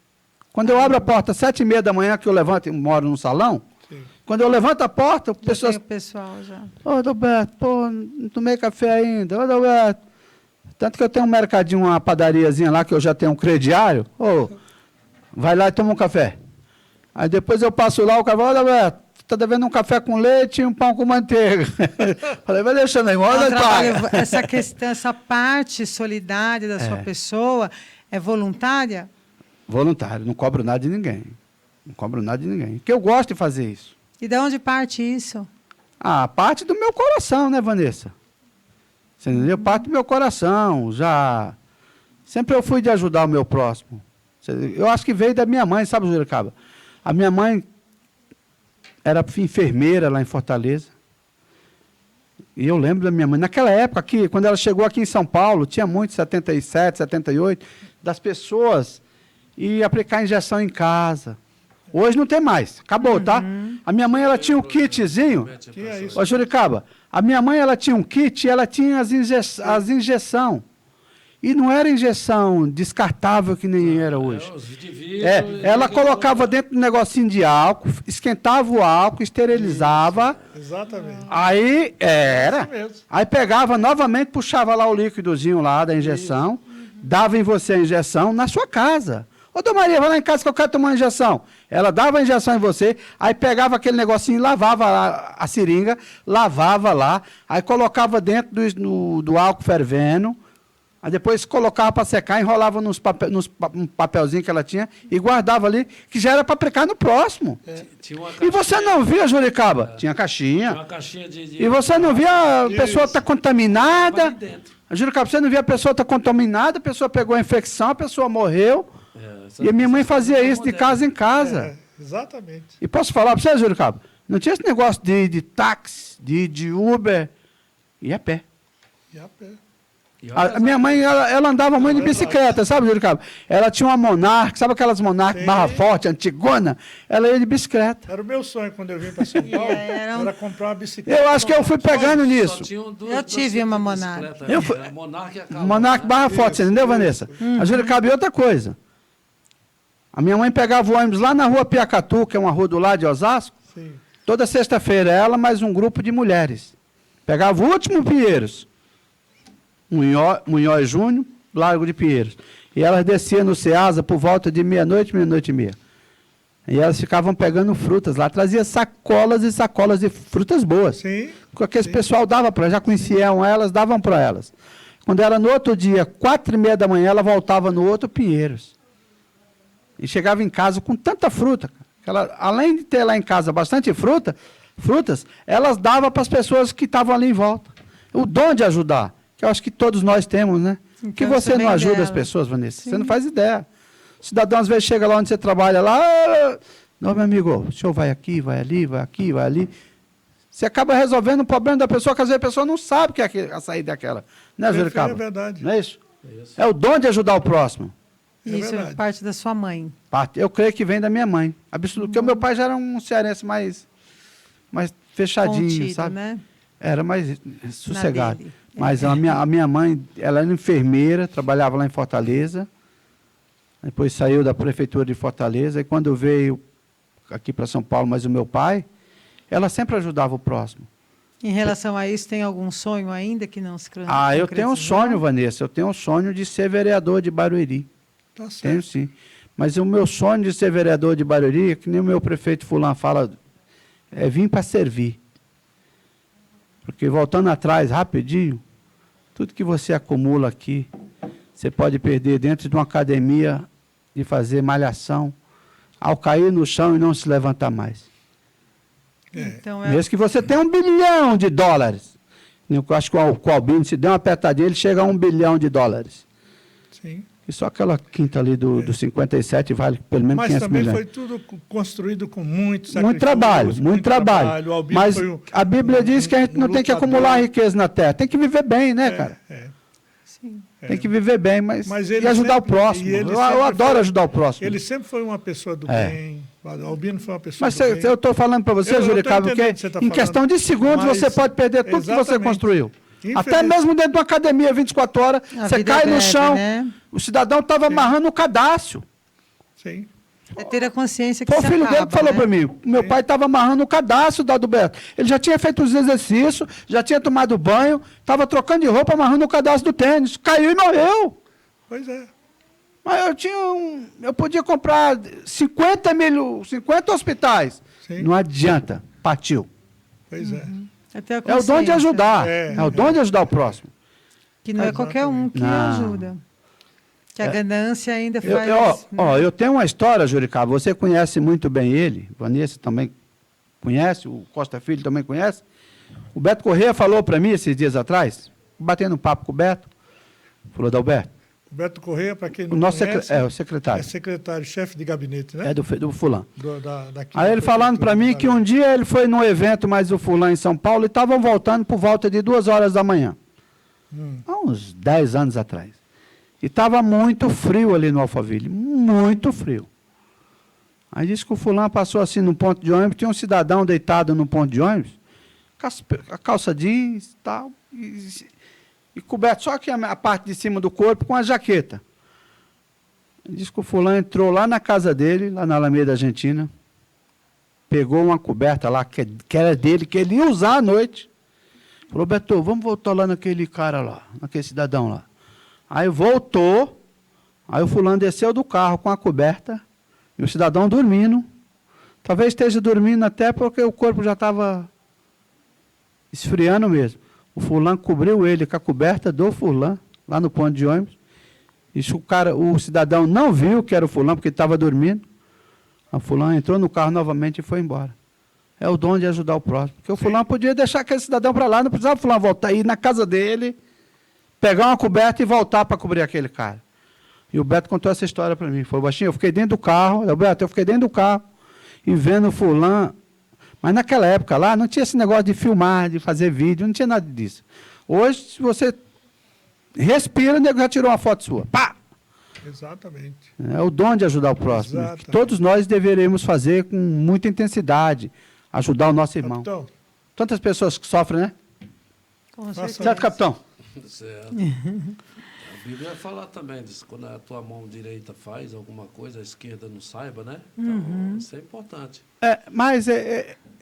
Speaker 4: Quando eu abro a porta às 7h30 da manhã, que eu levanto e moro no salão,
Speaker 1: Sim.
Speaker 4: Quando eu levanto a porta, o
Speaker 2: Já
Speaker 4: pessoal...
Speaker 2: tem o pessoal já.
Speaker 4: Ô, Adalberto, pô, não tomei café ainda. Ô, Adalberto. Tanto que eu tenho um mercadinho, uma padariazinha lá, que eu já tenho um crediário. Ô, vai lá e toma um café. Aí depois eu passo lá, o cara fala, ô, Adalberto, tá devendo um café com leite e um pão com manteiga. Falei, vai deixando aí, olha,
Speaker 2: Essa questão, essa parte solidária da sua pessoa é voluntária?
Speaker 4: Voluntário, não cobro nada de ninguém. Não cobro nada de ninguém. Porque eu gosto de fazer isso.
Speaker 2: E de onde parte isso?
Speaker 4: Ah, parte do meu coração, né, Vanessa? Você entendeu? Parte do meu coração. Já. Sempre eu fui de ajudar o meu próximo. Eu acho que veio da minha mãe, sabe, Juricaba? A minha mãe era enfermeira lá em Fortaleza. E eu lembro da minha mãe. Naquela época, aqui, quando ela chegou aqui em São Paulo, tinha muito, 77, 78, das pessoas ir aplicar injeção em casa. Hoje não tem mais. Acabou, tá? A minha mãe, ela tinha um kitzinho. Ô, Juricaba, a minha mãe, ela tinha um kit e ela tinha as injeção. E não era injeção descartável que nem era hoje. Ela colocava dentro do negocinho de álcool, esquentava o álcool, esterilizava.
Speaker 1: Exatamente.
Speaker 4: Aí,
Speaker 1: Isso mesmo.
Speaker 4: Aí pegava novamente, puxava lá o líquidozinho lá da injeção, dava em você a injeção na sua casa. Ô, Dona Maria, vai lá em casa que eu quero tomar uma injeção. Ela dava a injeção em você, aí pegava aquele negocinho, lavava lá a seringa, lavava lá, aí colocava dentro do álcool fervendo, aí depois colocava para secar, enrolava um papelzinho que ela tinha e guardava ali, que já era para aplicar no próximo. E você não via, Juricaba? Tinha caixinha.
Speaker 3: Tinha uma caixinha de
Speaker 4: E você não via a pessoa está contaminada? Juricaba, você não via a pessoa está contaminada, a pessoa pegou a infecção, a pessoa morreu. E a minha mãe fazia isso de casa em casa.
Speaker 1: Exatamente.
Speaker 4: E posso falar para você, Juricaba? Não tinha esse negócio de táxi, de Uber, e a pé.
Speaker 1: E a pé.
Speaker 4: A minha mãe, ela andava muito de bicicleta, sabe, Juricaba? Ela tinha uma Monarch, sabe aquelas Monarch
Speaker 1: Sim.
Speaker 4: barra forte, antigona? Ela ia de bicicleta.
Speaker 1: Era o meu sonho quando eu vim para São Paulo, era comprar uma bicicleta.
Speaker 4: Eu acho que eu fui pegando nisso.
Speaker 2: Eu tive uma Monarch.
Speaker 4: Monarch barra forte, você entendeu, Vanessa? A Juricaba e outra coisa. A minha mãe pegava o ônibus lá na rua Piacatu, que é uma rua do lado de Osasco.
Speaker 1: Sim.
Speaker 4: Toda sexta-feira, ela mais um grupo de mulheres. Pegava o último Pinheiros. Munhoz Júnior, Largo de Pinheiros. E elas desciam no Ceasa por volta de meia-noite, meia-noite e meia. E elas ficavam pegando frutas lá. Trazia sacolas e sacolas de frutas boas.
Speaker 1: Sim.
Speaker 4: Porque esse pessoal dava para elas, já conheciam elas, davam para elas. Quando era no outro dia, 4h30 da manhã, ela voltava no outro Pinheiros. E chegava em casa com tanta fruta. Que ela, além de ter lá em casa bastante frutas, elas davam para as pessoas que estavam ali em volta. O dom de ajudar, que eu acho que todos nós temos, né?
Speaker 2: Então,
Speaker 4: que você não ajuda as pessoas, Vanessa? Sim. Você não faz ideia. O cidadão às vezes chega lá onde você trabalha, lá, não, meu amigo, o senhor vai aqui, vai ali, vai aqui, vai ali. Você acaba resolvendo o problema da pessoa, que às vezes a pessoa não sabe que é a saída daquela. Né, Juricaba?
Speaker 1: É verdade.
Speaker 4: Não é isso? É o dom de ajudar o próximo.
Speaker 2: Isso é parte da sua mãe.
Speaker 4: Eu creio que vem da minha mãe. Absoluto. Porque o meu pai já era um cearense mais fechadinho,
Speaker 2: Contido,
Speaker 4: sabe?
Speaker 2: Né?
Speaker 4: Era mais sossegado.
Speaker 2: dele.
Speaker 4: Mas a minha mãe, ela era enfermeira, trabalhava lá em Fortaleza. Depois saiu da prefeitura de Fortaleza. E quando veio aqui para São Paulo, mas o meu pai, ela sempre ajudava o próximo.
Speaker 2: Em relação a isso, tem algum sonho ainda que não se
Speaker 4: eu tenho um sonho, Vanessa. Eu tenho um sonho de ser vereador de Barueri.
Speaker 1: Tá certo.
Speaker 4: Tenho sim. Mas o meu sonho de ser vereador de Barueri, que nem o meu prefeito fulano fala, é vir para servir. Porque voltando atrás, rapidinho, tudo que você acumula aqui, você pode perder dentro de uma academia de fazer malhação, ao cair no chão e não se levantar mais.
Speaker 2: Então,
Speaker 4: Mesmo que você tenha $1 bilhão. Eu acho que o Albino, se der uma apertadinha, ele chega a $1 bilhão.
Speaker 1: Sim.
Speaker 4: E só aquela quinta ali do 57 vale pelo menos 500 milhões.
Speaker 1: Mas também foi tudo construído com muito sacrifício.
Speaker 4: Muito trabalho. Mas a Bíblia diz que a gente não tem que acumular riqueza na terra. Tem que viver bem, né, cara?
Speaker 2: Sim.
Speaker 4: Tem que viver bem, mas e ajudar
Speaker 1: sempre,
Speaker 4: o próximo. Eu adoro ajudar o próximo.
Speaker 1: Ele sempre foi uma pessoa do bem. O Albino foi uma pessoa
Speaker 4: mas
Speaker 1: do bem.
Speaker 4: Eu estou falando para você, Juricaba, que em questão de segundos você pode perder tudo que você construiu. Até mesmo dentro de uma academia 24 horas, você cai no chão. Né? O cidadão estava amarrando o cadastro.
Speaker 1: Sim.
Speaker 2: É ter a consciência que
Speaker 4: Foi o
Speaker 2: se
Speaker 4: filho
Speaker 2: acaba,
Speaker 4: dele que falou
Speaker 2: né?
Speaker 4: para mim. Meu pai estava amarrando o cadastro da Adalberto. Ele já tinha feito os exercícios, já tinha tomado banho, estava trocando de roupa, amarrando o cadastro do tênis. Caiu e morreu.
Speaker 1: Pois é.
Speaker 4: Mas eu podia comprar 50 hospitais.
Speaker 1: Sim.
Speaker 4: Não adianta. Partiu.
Speaker 1: Pois é.
Speaker 2: É ter a
Speaker 4: É o dom de
Speaker 2: consciência,
Speaker 4: ajudar.
Speaker 1: É,
Speaker 4: É o dom de ajudar o próximo.
Speaker 2: que não é qualquer um que
Speaker 4: Não.
Speaker 2: ajuda. Que a ganância ainda
Speaker 4: Eu,
Speaker 2: faz...
Speaker 4: eu tenho uma história, Juricaba. Você conhece muito bem ele. Vanessa também conhece. O Costa Filho também conhece. O Beto Corrêa falou para mim esses dias atrás, batendo um papo com o Beto, falou, Adalberto,
Speaker 1: O Beto Corrêa, para quem não
Speaker 4: o nosso
Speaker 1: conhece,
Speaker 4: o
Speaker 1: é
Speaker 4: secretário,
Speaker 1: secretário-chefe de gabinete, né?
Speaker 4: é do fulano.
Speaker 1: Daqui
Speaker 4: Aí
Speaker 1: da
Speaker 4: ele falando para mim que um dia ele foi num evento mais o fulano em São Paulo e estavam voltando por volta de 2 horas da manhã. Há uns 10 anos atrás. E estava muito frio ali no Alphaville, muito frio. Aí disse que o fulano passou assim no ponto de ônibus, tinha um cidadão deitado no ponto de ônibus, a calça jeans e tal, e coberto só que a parte de cima do corpo com a jaqueta. Ele disse que o fulano entrou lá na casa dele, lá na Alameda Argentina, pegou uma coberta lá, que era dele, que ele ia usar à noite. Falou, Beto, vamos voltar lá naquele cara lá, naquele cidadão lá. Aí voltou, aí o fulano desceu do carro com a coberta, e o cidadão dormindo. Talvez esteja dormindo até porque o corpo já estava esfriando mesmo. O fulano cobriu ele com a coberta do fulano, lá no ponto de ônibus. Isso o cidadão não viu que era o fulano, porque estava dormindo. O fulano entrou no carro novamente e foi embora. É o dom de ajudar o próximo. Porque o fulano podia deixar aquele cidadão para lá, não precisava o fulano voltar, ir na casa dele, pegar uma coberta e voltar para cobrir aquele cara. E o Beto contou essa história para mim. Falou, baixinho, eu fiquei dentro do carro, Beto, eu fiquei dentro do carro e vendo o fulano. Mas naquela época lá, não tinha esse negócio de filmar, de fazer vídeo, não tinha nada disso. Hoje, se você respira, o nego já tirou uma foto sua. Pá!
Speaker 1: Exatamente.
Speaker 4: É o dom de ajudar o próximo.
Speaker 1: Exatamente.
Speaker 4: Que todos nós deveríamos fazer com muita intensidade. Ajudar o nosso irmão.
Speaker 1: Capitão,
Speaker 4: Tantas pessoas que sofrem, né?
Speaker 2: Com
Speaker 1: Faça-
Speaker 2: certeza.
Speaker 4: Certo, capitão?
Speaker 3: Certo. A Bíblia vai falar também disso, quando a tua mão direita faz alguma coisa, a esquerda não saiba, né? Então, isso é importante.
Speaker 4: Mas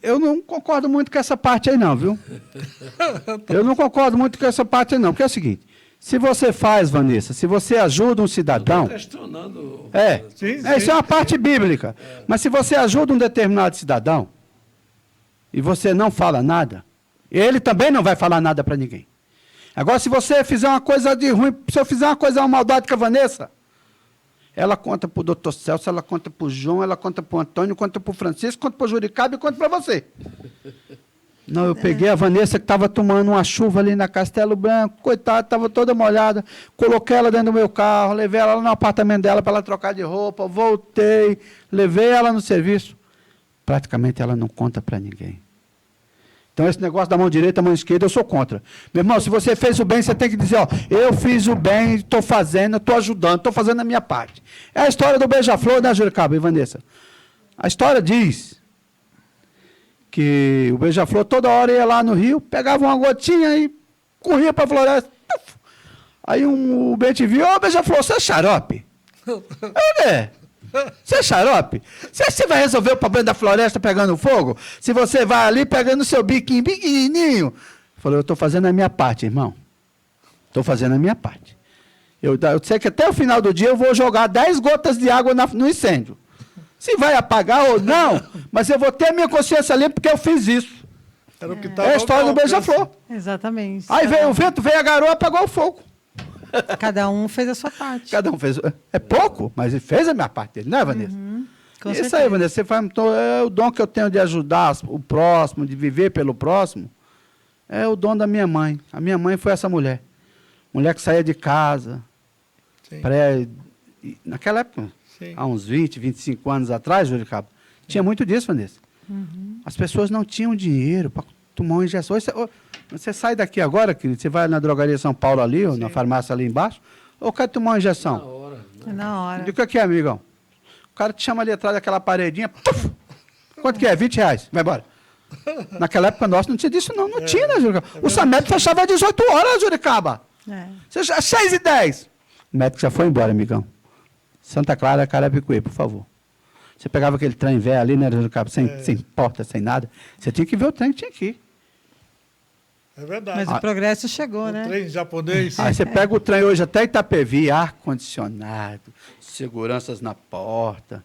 Speaker 4: eu não concordo muito com essa parte aí, não, viu? Eu não concordo muito com essa parte aí, não. Porque é o seguinte, se você faz, Vanessa, se você ajuda um cidadão...
Speaker 3: Estou questionando...
Speaker 1: Sim,
Speaker 4: Isso é uma parte bíblica. Mas se você ajuda um determinado cidadão e você não fala nada, ele também não vai falar nada para ninguém. Agora, se você fizer uma coisa de ruim, se eu fizer uma maldade com a Vanessa, ela conta para o doutor Celso, ela conta para o João, ela conta para o Antônio, conta para o Francisco, conta para o Juricaba e conta para você. Não, eu peguei a Vanessa que estava tomando uma chuva ali na Castelo Branco, coitada, estava toda molhada, coloquei ela dentro do meu carro, levei ela lá no apartamento dela para ela trocar de roupa, voltei, levei ela no serviço. Praticamente ela não conta para ninguém. Então, esse negócio da mão direita, mão esquerda, eu sou contra. Meu irmão, se você fez o bem, você tem que dizer, ó, eu fiz o bem, estou fazendo, estou ajudando, estou fazendo a minha parte. É a história do beija-flor, né, Juricaba e Vanessa? A história diz que o beija-flor toda hora ia lá no rio, pegava uma gotinha e corria para a floresta. Aí o Bente viu, ô beija-flor, você é xarope? Você é xarope? Você vai resolver o problema da floresta pegando fogo? Se você vai ali pegando o seu biquinho pequenininho. Falou, eu estou fazendo a minha parte, irmão. Estou fazendo a minha parte. Eu sei que até o final do dia eu vou jogar 10 gotas de água no incêndio. Se vai apagar ou não, mas eu vou ter a minha consciência ali porque eu fiz isso.
Speaker 1: era o que
Speaker 4: É
Speaker 1: estava
Speaker 4: a história do beija-flor.
Speaker 2: Exatamente.
Speaker 4: Aí veio o vento, veio a garoa, apagou o fogo.
Speaker 2: Cada um fez a sua parte.
Speaker 4: Cada um fez. É pouco, mas ele fez a minha parte dele, não é, Vanessa?
Speaker 2: Com
Speaker 4: Isso
Speaker 2: certeza.
Speaker 4: aí, Vanessa. Você faz, então, é o dom que eu tenho de ajudar o próximo, de viver pelo próximo. É o dom da minha mãe. A minha mãe foi essa mulher. Mulher que saía de casa.
Speaker 1: Sim.
Speaker 4: Naquela época,
Speaker 1: Sim.
Speaker 4: há uns 20, 25 anos atrás, Juricaba, tinha muito disso, Vanessa. As pessoas não tinham dinheiro para tomar uma injeção. Você sai daqui agora, querido, você vai na drogaria São Paulo ali, ou na farmácia ali embaixo, ou quer tomar uma
Speaker 3: Na
Speaker 4: injeção?
Speaker 3: hora, né?
Speaker 2: É na hora.
Speaker 4: Do que é, amigão? O cara te chama ali atrás daquela paredinha, puf! Quanto que é? R$20. Vai embora. Naquela época nossa não tinha disso, não. Não tinha, né, Juricaba? O SAMEP fechava às 18 horas, Juricaba.
Speaker 2: É.
Speaker 4: 6h10. O médico já foi embora, amigão. Santa Clara, Carapicuí, por favor. Você pegava aquele trem velho ali, né, Sorocaba, sem porta, sem nada. Você tinha que ver o trem que tinha que ir.
Speaker 1: É verdade.
Speaker 2: Mas o progresso chegou,
Speaker 1: O
Speaker 2: né?
Speaker 1: trem japonês.
Speaker 4: Aí você pega o trem hoje até Itapevi, ar-condicionado, seguranças na porta.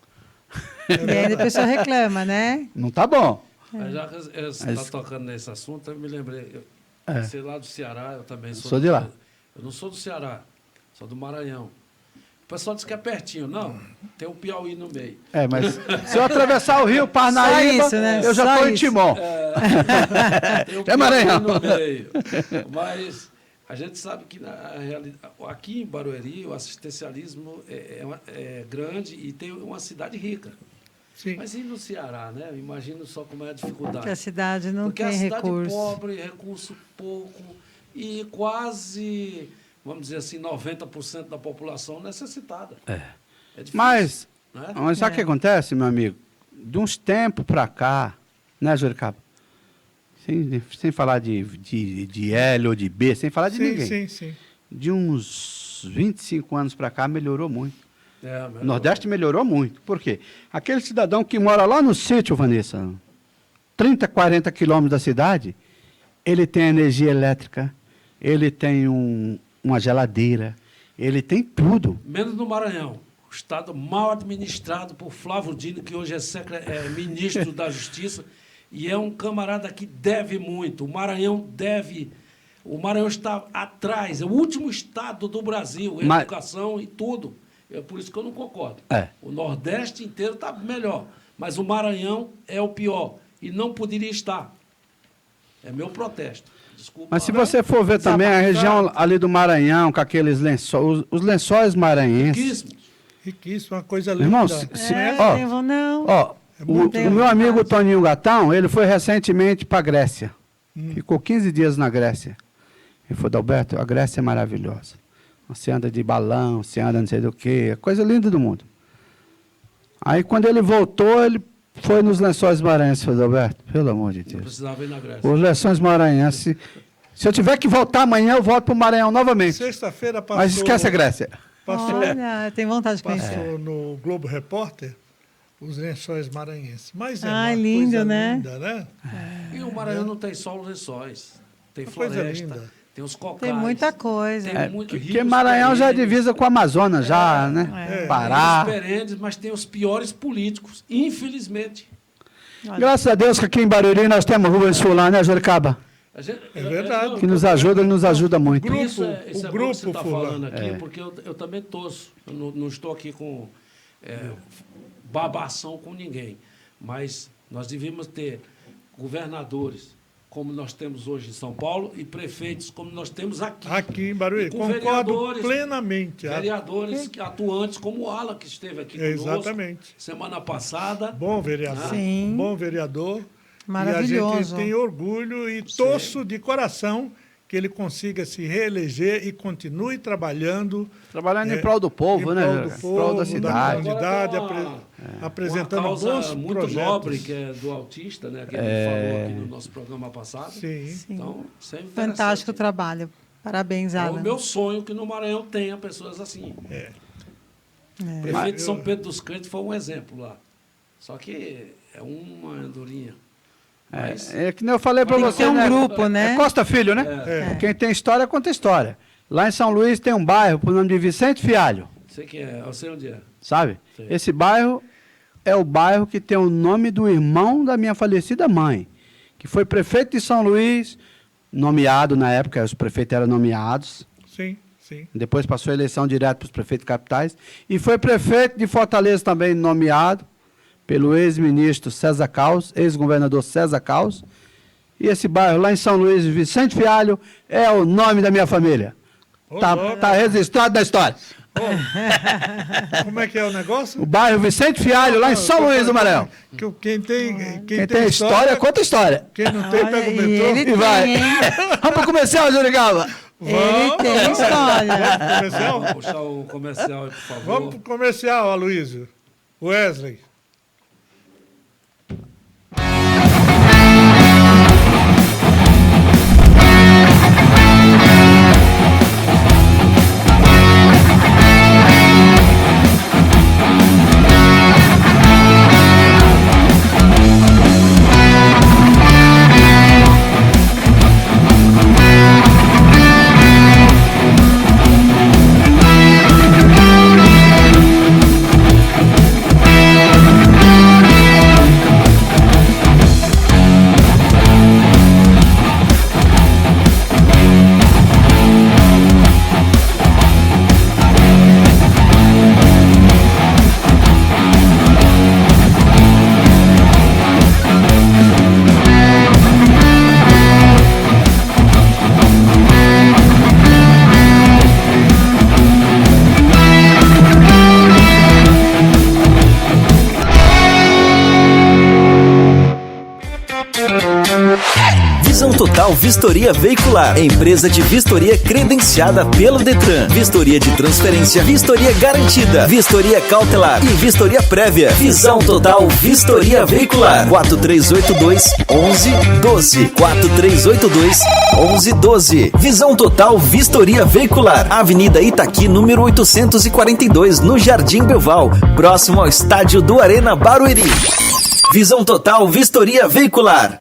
Speaker 2: E ainda a pessoa reclama, né?
Speaker 4: Não tá bom.
Speaker 3: Mas já que você está tocando nesse assunto, eu me lembrei. Você lá do Ceará, eu também sou.
Speaker 4: Sou de lá.
Speaker 3: Eu não sou do Ceará, sou do Maranhão. O pessoal diz que é pertinho. Não, tem o Piauí no meio.
Speaker 4: Mas se eu atravessar o rio Parnaíba,
Speaker 2: Só isso, né?
Speaker 4: eu já
Speaker 2: Só
Speaker 4: estou em
Speaker 2: isso.
Speaker 4: Timon.
Speaker 3: Tem o
Speaker 4: É Maranhão.
Speaker 3: no meio. Mas a gente sabe que aqui em Barueri o assistencialismo é grande e tem uma cidade rica.
Speaker 1: Sim.
Speaker 3: Mas e no Ceará, né? Eu imagino só como é a dificuldade.
Speaker 2: Porque a cidade não
Speaker 3: Porque
Speaker 2: tem
Speaker 3: a cidade
Speaker 2: recurso.
Speaker 3: pobre, recurso pouco e quase, vamos dizer assim, 90% da população necessitada. É difícil.
Speaker 4: Mas
Speaker 3: né?
Speaker 4: sabe o que acontece, meu amigo? De uns tempos para cá, né, Juricaba? Sem falar de L ou de B, sem falar de ninguém.
Speaker 1: Sim.
Speaker 4: De uns 25 anos para cá, melhorou muito.
Speaker 3: Melhor.
Speaker 4: O Nordeste melhorou muito. Por quê? Aquele cidadão que mora lá no sítio, Vanessa, 30, 40 quilômetros da cidade, ele tem energia elétrica, ele tem uma geladeira, ele tem tudo.
Speaker 3: Menos no Maranhão. O estado mal administrado por Flávio Dino, que hoje é ministro da Justiça, e é um camarada que deve muito. O Maranhão deve. O Maranhão está atrás, é o último estado do Brasil, em educação e tudo. É por isso que eu não concordo. O Nordeste inteiro está melhor, mas o Maranhão é o pior e não poderia estar. É meu protesto. Desculpa.
Speaker 4: Mas se você for ver também a região ali do Maranhão, com aqueles lençóis, os lençóis maranhenses.
Speaker 1: Riquíssimo, uma coisa linda.
Speaker 4: Irmão, o meu amigo Toninho Gatão, ele foi recentemente para a Grécia. Ficou 15 dias na Grécia. Ele falou, Alberto, a Grécia é maravilhosa. Você anda de balão, você anda não sei do quê, coisa linda do mundo. Aí quando ele voltou, ele foi nos Lençóis Maranhenses, falou, Alberto, pelo amor de Deus.
Speaker 3: Não precisava ir na Grécia.
Speaker 4: Os Lençóis Maranhenses, se eu tiver que voltar amanhã, eu volto para o Maranhão novamente.
Speaker 1: Sexta-feira passou...
Speaker 4: Mas esquece a Grécia.
Speaker 2: Olha, tem vontade de conhecer.
Speaker 1: Passou no Globo Repórter os Lençóis Maranhenses. Mas é uma
Speaker 2: lindo,
Speaker 1: coisa
Speaker 2: né?
Speaker 1: linda, né?
Speaker 3: E o Maranhão não tem só os lençóis. Tem
Speaker 1: Uma coisa
Speaker 3: floresta,
Speaker 1: linda.
Speaker 3: tem os cocais.
Speaker 2: Tem muita coisa.
Speaker 3: Tem muito
Speaker 4: Porque
Speaker 3: rios
Speaker 4: Maranhão já é
Speaker 3: perenes.
Speaker 4: divisa com o Amazonas, já, né? Pará.
Speaker 3: Tem os perenes, mas tem os piores políticos, infelizmente.
Speaker 4: Graças a Deus que aqui em Barueri nós temos Rubens Fulano, né, Juricaba?
Speaker 1: É verdade.
Speaker 4: Que nos ajuda, ele nos ajuda muito.
Speaker 1: Grupo,
Speaker 3: Isso é
Speaker 1: o
Speaker 3: bom
Speaker 1: grupo
Speaker 3: que você está
Speaker 1: fulano.
Speaker 3: falando aqui, porque eu também torço. Eu não estou aqui com babação com ninguém. Mas nós devíamos ter governadores, como nós temos hoje em São Paulo, e prefeitos, como nós temos aqui.
Speaker 1: Aqui em Barueri,
Speaker 3: E com
Speaker 1: concordo
Speaker 3: vereadores,
Speaker 1: plenamente.
Speaker 3: Vereadores atuantes, como o Alan, que esteve aqui conosco
Speaker 1: Exatamente.
Speaker 3: semana passada.
Speaker 1: Bom vereador.
Speaker 2: Sim.
Speaker 1: Bom vereador.
Speaker 2: Maravilhoso.
Speaker 1: E a gente tem orgulho e torço de coração que ele consiga se reeleger e continue trabalhando.
Speaker 4: Trabalhando em prol do povo,
Speaker 1: em
Speaker 4: né?
Speaker 1: prol do
Speaker 4: Em
Speaker 1: povo,
Speaker 4: prol da
Speaker 1: da
Speaker 4: cidade.
Speaker 1: comunidade,
Speaker 3: Agora
Speaker 1: apresentando
Speaker 3: uma causa
Speaker 1: bons
Speaker 3: muito
Speaker 1: projetos.
Speaker 3: nobre, que é do autista, né? Que ele falou aqui no nosso programa passado.
Speaker 1: Sim.
Speaker 3: Então, isso é interessante.
Speaker 2: Fantástico trabalho. Parabéns,
Speaker 3: É
Speaker 2: Alan.
Speaker 3: o meu sonho que no Maranhão tenha pessoas assim. O prefeito de São Pedro dos Crentes foi um exemplo lá. Só que é uma andorinha. Mas,
Speaker 4: É que nem eu falei para
Speaker 2: Tem que
Speaker 4: você,
Speaker 2: ter um
Speaker 4: né?
Speaker 2: grupo, né?
Speaker 4: É Costa Filho, né? Quem tem história, conta história. Lá em São Luís tem um bairro por nome de Vicente Fialho,
Speaker 3: sei que é, eu sei onde é.
Speaker 4: sabe?
Speaker 3: Sim.
Speaker 4: Esse bairro é o bairro que tem o nome do irmão da minha falecida mãe, que foi prefeito de São Luís, nomeado na época, os prefeitos eram nomeados,
Speaker 1: Sim, sim.
Speaker 4: depois passou a eleição direto para os prefeitos capitais, e foi prefeito de Fortaleza também nomeado pelo ex-ministro César Caos, ex-governador César Caos. E esse bairro lá em São Luís, Vicente Fialho, é o nome da minha família. Tá registrado na história.
Speaker 1: Como é que é o negócio?
Speaker 4: O bairro Vicente Fialho, lá em São Luís do Maranhão.
Speaker 1: Quem
Speaker 4: Quem tem história, conta história.
Speaker 1: Quem não tem, pega o
Speaker 2: Olha,
Speaker 1: metrô.
Speaker 2: ele
Speaker 4: E vai.
Speaker 2: tem, hein?
Speaker 4: Vamos para comercial, Juricaba.
Speaker 2: Ele tem história.
Speaker 1: Comercial?
Speaker 3: Vamos puxar o comercial aí, por favor.
Speaker 1: Vamos pro comercial, Aloysio. Wesley.
Speaker 5: Visão Total Vistoria Veicular, empresa de vistoria credenciada pelo Detran. Vistoria de transferência, vistoria garantida, vistoria cautelar e vistoria prévia. Visão Total Vistoria Veicular. 4382-1112. 4382-1112. Visão Total Vistoria Veicular. Avenida Itaqui, número 842, no Jardim Belval, próximo ao estádio do Arena Barueri. Visão Total Vistoria Veicular.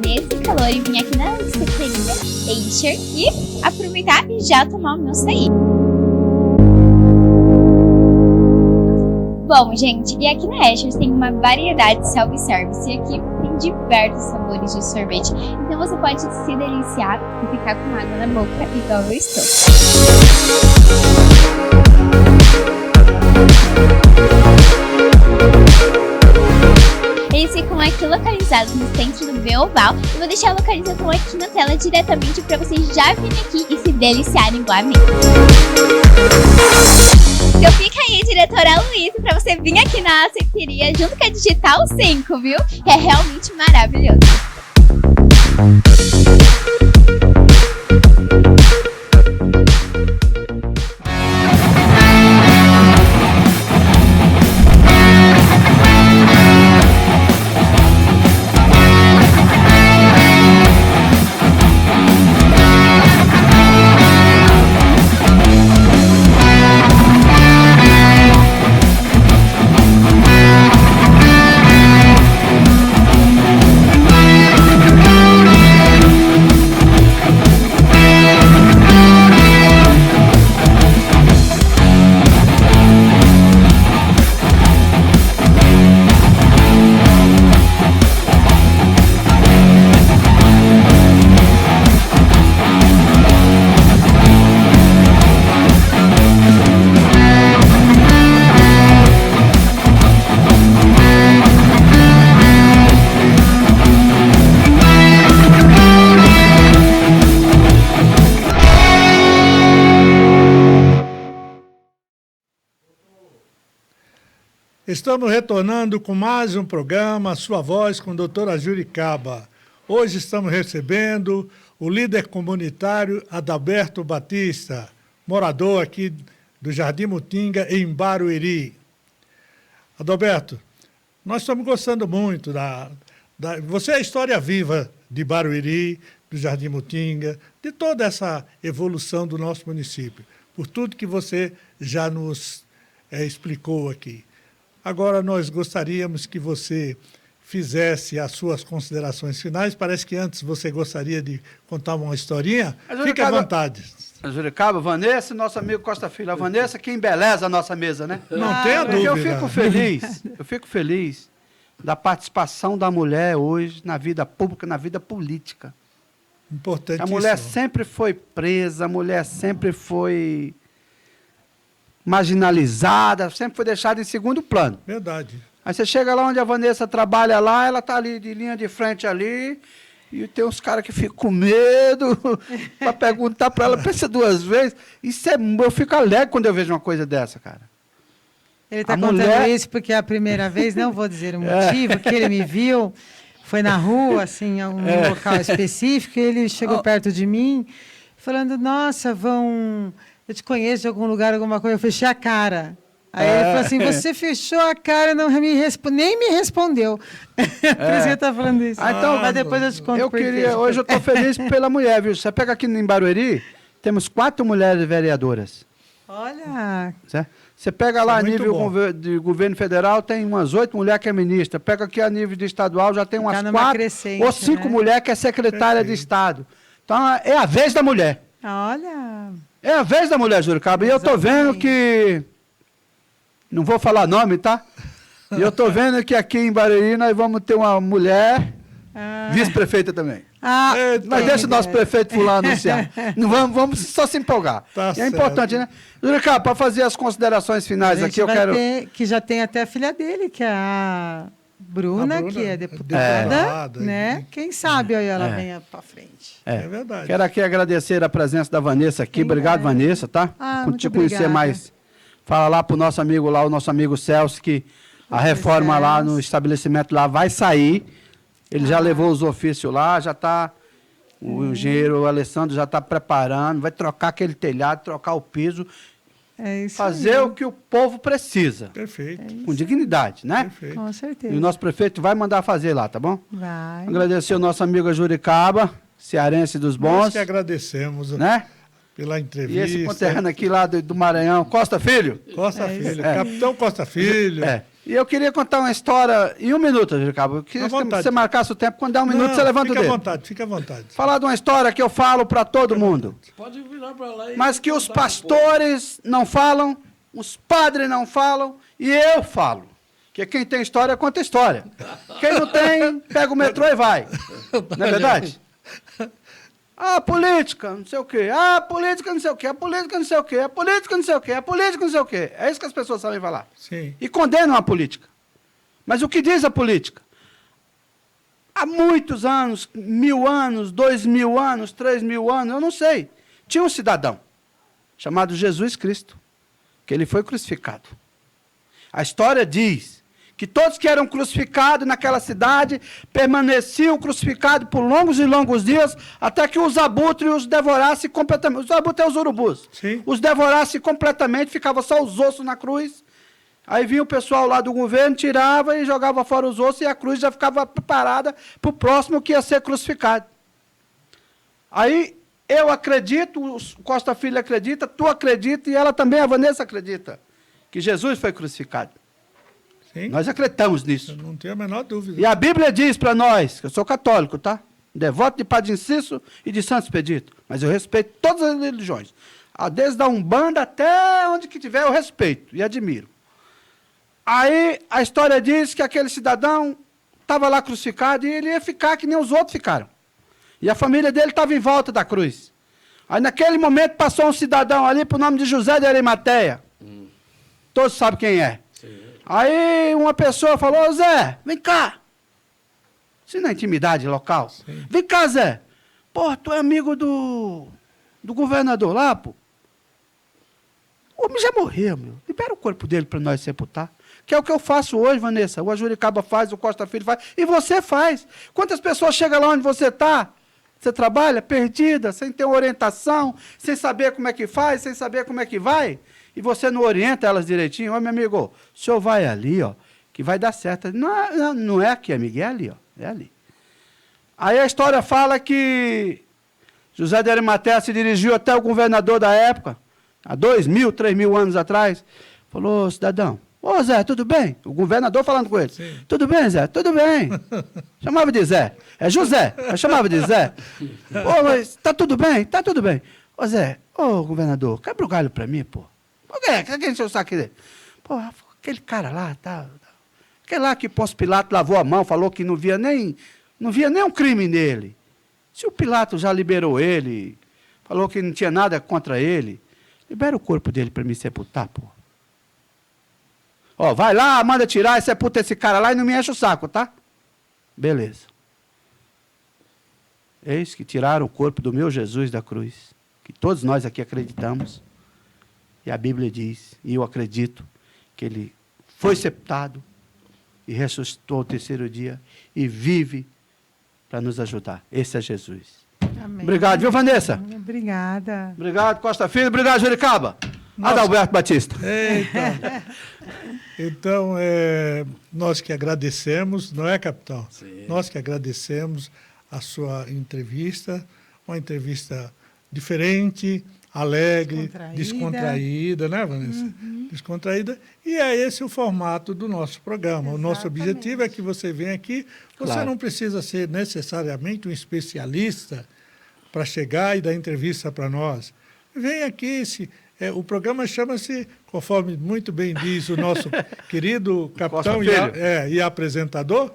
Speaker 6: Nesse calor e vim aqui na secretaria Acer e aproveitar e já tomar o meu açaí. Bom, gente, e aqui na Acer tem uma variedade de self-service e aqui tem diversos sabores de sorvete. Então você pode se deliciar e ficar com água na boca igual eu estou. Eles ficam aqui localizados no centro do Belval. Eu vou deixar a localização aqui na tela diretamente para vocês já virem aqui e se deliciarem igual a mim. Então fica aí, diretora Luísa, para você vir aqui na açaiteria junto com a Digital 5, viu? É realmente maravilhoso.
Speaker 1: Estamos retornando com mais um programa, Sua Voz, com a doutora Juricaba. Hoje estamos recebendo o líder comunitário Adalberto Batista, morador aqui do Jardim Mutinga, em Barueri. Adalberto, nós estamos gostando muito Você é a história viva de Barueri, do Jardim Mutinga, de toda essa evolução do nosso município, por tudo que você já nos explicou aqui. Agora, nós gostaríamos que você fizesse as suas considerações finais. Parece que antes você gostaria de contar uma historinha. Fique à vontade.
Speaker 4: A Juricaba, Vanessa e nosso amigo Costa Filho. A Vanessa que embeleza a nossa mesa, né?
Speaker 1: Não tenha dúvida.
Speaker 4: Eu fico feliz da participação da mulher hoje na vida pública, na vida política.
Speaker 1: Importantíssimo.
Speaker 4: A mulher sempre foi presa, a mulher sempre foi marginalizada, sempre foi deixada em segundo plano.
Speaker 1: Verdade.
Speaker 4: Aí você chega lá onde a Vanessa trabalha lá, ela está ali de linha de frente ali, e tem uns caras que ficam com medo para perguntar para ela, pensa duas vezes. Eu fico alegre quando eu vejo uma coisa dessa, cara.
Speaker 2: Ele está contando isso porque é a primeira vez, não vou dizer o motivo, que ele me viu, foi na rua, assim, em um local específico, e ele chegou perto de mim, falando, nossa, eu te conheço de algum lugar, alguma coisa. Eu fechei a cara. Aí ele falou assim, você fechou a cara e nem me respondeu. Por isso que ele está falando isso.
Speaker 4: Então,
Speaker 2: mas depois eu te conto
Speaker 4: hoje eu estou feliz pela mulher, viu? Você pega aqui em Barueri, temos 4 mulheres vereadoras.
Speaker 2: Olha!
Speaker 4: Certo? Você pega lá a nível de governo federal, tem umas 8 mulheres que é ministra. Pega aqui a nível de estadual, já tem umas 4 ou 5 mulheres que é secretária de Estado. Então, é a vez da mulher.
Speaker 2: Olha!
Speaker 4: É a vez da mulher, Juricaba. E eu estou vendo que... Não vou falar nome, tá? E eu estou vendo que aqui em Barueri nós vamos ter uma mulher vice-prefeita também. Mas deixa o nosso prefeito lá anunciar. Não vamos só se empolgar.
Speaker 1: Tá
Speaker 4: é importante, né? Juricá, para fazer as considerações finais aqui, eu quero...
Speaker 2: Que já tem até a filha dele, que é a Bruna, que é deputada, né? Quem sabe aí ela venha para frente.
Speaker 1: É verdade.
Speaker 4: Quero aqui agradecer a presença da Vanessa aqui. Obrigado, Vanessa, tá? Quando te conhecer mais, fala lá pro nosso amigo lá, o nosso amigo Celso, que a reforma lá no estabelecimento lá vai sair. Ele já levou os ofícios lá, já está... O engenheiro Alessandro já está preparando, vai trocar aquele telhado, trocar o piso, fazer o que o povo precisa.
Speaker 1: Perfeito.
Speaker 4: Com dignidade, né?
Speaker 1: Perfeito.
Speaker 2: Com certeza.
Speaker 4: E o nosso prefeito vai mandar fazer lá, tá bom?
Speaker 2: Vai.
Speaker 4: Agradecer o nosso amigo Juricaba, cearense dos bons.
Speaker 1: Nós que agradecemos,
Speaker 4: né?
Speaker 1: Pela
Speaker 4: E
Speaker 1: entrevista.
Speaker 4: esse conterrâneo aqui lá do Maranhão, Costa Filho.
Speaker 1: Costa Filho, Capitão Costa Filho.
Speaker 4: E eu queria contar uma história em 1 minuto, Juricaba. Eu queria que você marcasse o tempo, quando der 1 minuto, você levanta o dedo.
Speaker 1: Fica à vontade.
Speaker 4: Falar de uma história que eu falo para todo mundo.
Speaker 3: Pode virar para lá.
Speaker 4: Mas que os pastores não falam, os padres não falam, e eu falo. Porque quem tem história, conta história. Quem não tem, pega o metrô e vai. Não é verdade? Ah, política, não sei o quê. Ah, política, não sei o quê. A política, não sei o quê. A política, não sei o quê. A política, não sei o quê. É isso que as pessoas sabem falar.
Speaker 1: Sim.
Speaker 4: E condenam a política. Mas o que diz a política? Há muitos anos, 1000 anos, 2000 anos, 3000 anos, eu não sei. Tinha um cidadão chamado Jesus Cristo, que ele foi crucificado. A história diz que todos que eram crucificados naquela cidade permaneciam crucificados por longos e longos dias, até que os abutres os devorassem completamente. Os abutres é os urubus.
Speaker 1: Sim.
Speaker 4: Os devorassem completamente, ficava só os ossos na cruz. Aí vinha o pessoal lá do governo, tirava e jogava fora os ossos, e a cruz já ficava preparada para o próximo que ia ser crucificado. Aí eu acredito, o Costa Filho acredita, tu acredita, e ela também, a Vanessa, acredita, que Jesus foi crucificado.
Speaker 1: Sim.
Speaker 4: Nós acreditamos nisso.
Speaker 1: Eu não tenho a menor dúvida.
Speaker 4: E a Bíblia diz para nós, que eu sou católico, tá? Devoto de Padre Inciso e de Santo Expedito. Mas eu respeito todas as religiões. Desde a Umbanda até onde que tiver, eu respeito e admiro. Aí a história diz que aquele cidadão estava lá crucificado e ele ia ficar que nem os outros ficaram. E a família dele estava em volta da cruz. Aí naquele momento passou um cidadão ali por nome de José de Arimateia. Todos sabem quem é. Aí uma pessoa falou: Zé, vem cá. Isso na intimidade local. Sim. Vem cá, Zé. Pô, tu é amigo do governador lá, pô. O homem já morreu, meu. Libera o corpo dele para nós sepultar. Que é o que eu faço hoje, Vanessa. O Juricaba faz, o Costa Filho faz. E você faz. Quantas pessoas chegam lá onde você está? Você trabalha perdida, sem ter uma orientação, sem saber como é que faz, sem saber como é que vai. E você não orienta elas direitinho. Ó, meu amigo, o senhor vai ali, ó, que vai dar certo. Não é aqui, amigo, é ali, ó, é ali. Aí a história fala que José de Arimateia se dirigiu até o governador da época, há 2000, 3000 anos atrás, falou: cidadão, ô Zé, tudo bem? O governador falando com ele. Sim. Tudo bem, Zé? Tudo bem. Chamava de Zé. É José, eu chamava de Zé. Ô, mas tá tudo bem? Tá tudo bem. Ô Zé, ô governador, quebra o galho pra mim, pô. Por quê? Quem encheu o saco dele? Pô, aquele cara lá, aquele lá que Pôncio Pilato lavou a mão, falou que não via nem um crime nele. Se o Pilato já liberou ele, falou que não tinha nada contra ele, libera o corpo dele para me sepultar, pô. Ó, vai lá, manda tirar e sepulta esse cara lá e não me enche o saco, tá? Beleza. Eis que tiraram o corpo do meu Jesus da cruz, que todos nós aqui acreditamos. E a Bíblia diz, e eu acredito, que ele foi sepultado e ressuscitou ao terceiro dia e vive para nos ajudar. Esse é Jesus.
Speaker 2: Amém.
Speaker 4: Obrigado, viu, Vanessa?
Speaker 2: Obrigada.
Speaker 4: Obrigado, Costa Filho. Obrigado, Juricaba. Adalberto Batista.
Speaker 1: Eita. Então, nós que agradecemos, não é, capitão?
Speaker 3: Sim.
Speaker 1: Nós que agradecemos a sua entrevista, uma entrevista diferente, alegre, descontraída, né, Vanessa? Uhum. Descontraída. E é esse o formato do nosso programa. Exatamente. O nosso objetivo é que você venha aqui. Você não precisa ser necessariamente um especialista para chegar e dar entrevista para nós. Vem aqui, O programa chama-se, conforme muito bem diz o nosso querido capitão e apresentador.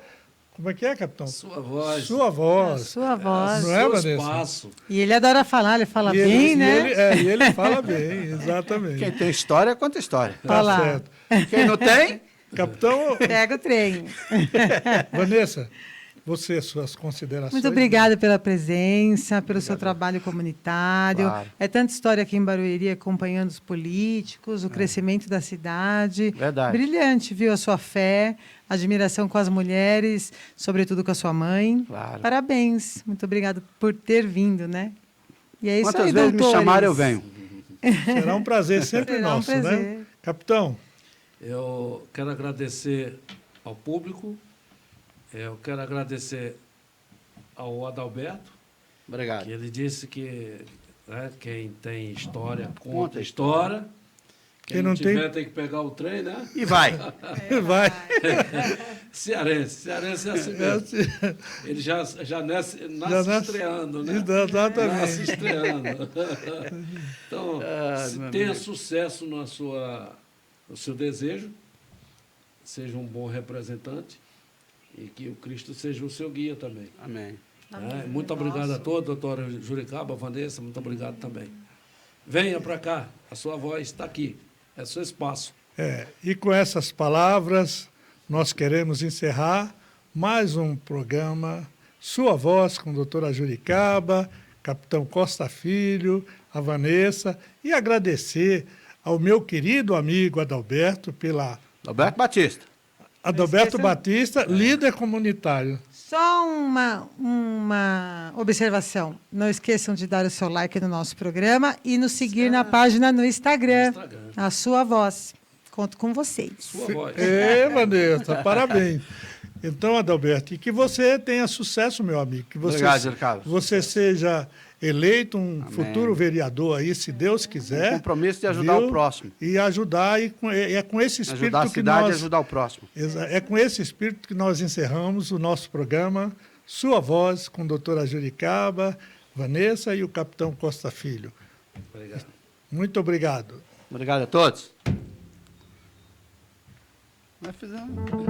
Speaker 1: Como é que é, capitão?
Speaker 3: Sua voz.
Speaker 1: Sua voz.
Speaker 2: Sua voz.
Speaker 1: Não é, Vanessa?
Speaker 3: Espaço.
Speaker 2: E ele adora falar, ele fala bem, né?
Speaker 1: E ele fala bem, exatamente.
Speaker 4: Quem tem história, conta história.
Speaker 1: Tá
Speaker 2: Olá.
Speaker 1: certo.
Speaker 4: Quem não tem,
Speaker 1: Capitão,
Speaker 2: Pega o trem.
Speaker 1: Vanessa, você, suas considerações.
Speaker 2: Muito obrigada pela presença, pelo seu trabalho comunitário.
Speaker 4: Claro.
Speaker 2: É tanta história aqui em Barueri, acompanhando os políticos, o crescimento da cidade.
Speaker 4: Verdade.
Speaker 2: Brilhante, viu? A sua fé, admiração com as mulheres, sobretudo com a sua mãe.
Speaker 4: Claro.
Speaker 2: Parabéns. Muito obrigada por ter vindo, né? E é isso
Speaker 4: quantas
Speaker 2: aí,
Speaker 4: vezes
Speaker 2: doutores.
Speaker 4: me chamarem, eu venho.
Speaker 1: Será um prazer sempre
Speaker 2: Será um
Speaker 1: nosso,
Speaker 2: prazer.
Speaker 1: né? Capitão,
Speaker 3: Eu quero agradecer ao público, eu quero agradecer ao Adalberto,
Speaker 4: Obrigado.
Speaker 3: que ele disse que quem tem história
Speaker 4: Conta
Speaker 3: conta
Speaker 4: a
Speaker 3: história. Quem
Speaker 1: Quem
Speaker 3: não
Speaker 1: não
Speaker 3: tiver tem que pegar o trem, né?
Speaker 4: E vai.
Speaker 1: vai.
Speaker 3: Cearense é assim mesmo. Ele já nasce estreando, né?
Speaker 1: Exatamente.
Speaker 3: Nasce estreando. Então, se
Speaker 4: meu
Speaker 3: tenha
Speaker 4: amigo.
Speaker 3: sucesso no seu desejo, seja um bom representante e que o Cristo seja o seu guia também.
Speaker 4: Amém.
Speaker 3: Muito obrigado a todos, doutora Juricaba, Vanessa, muito obrigado também. Venha para cá, a sua voz está aqui, é seu espaço.
Speaker 1: E com essas palavras, nós queremos encerrar mais um programa Sua Voz com a doutora Juricaba, capitão Costa Filho, a Vanessa, e agradecer ao meu querido amigo Adalberto
Speaker 4: Alberto Batista.
Speaker 1: Adalberto Batista, líder comunitário.
Speaker 2: Só uma observação. Não esqueçam de dar o seu like no nosso programa e nos seguir na página no Instagram. A Sua Voz. Conto com vocês.
Speaker 3: Sua voz.
Speaker 1: Vanessa, parabéns. Então, Adalberto, e que você tenha sucesso, meu amigo. Que você,
Speaker 4: Obrigado, Juricaba.
Speaker 1: você seja eleito um futuro vereador aí, se Deus quiser.
Speaker 4: Um compromisso de ajudar o próximo.
Speaker 1: E ajudar, é com esse espírito
Speaker 4: Ajudar a
Speaker 1: que
Speaker 4: cidade
Speaker 1: nós...
Speaker 4: e ajudar o próximo.
Speaker 1: É com esse espírito que nós encerramos o nosso programa Sua Voz, com a doutora Juricaba, Vanessa e o capitão Costa Filho.
Speaker 3: Obrigado.
Speaker 1: Muito obrigado.
Speaker 4: Obrigado a todos. Nós fizemos.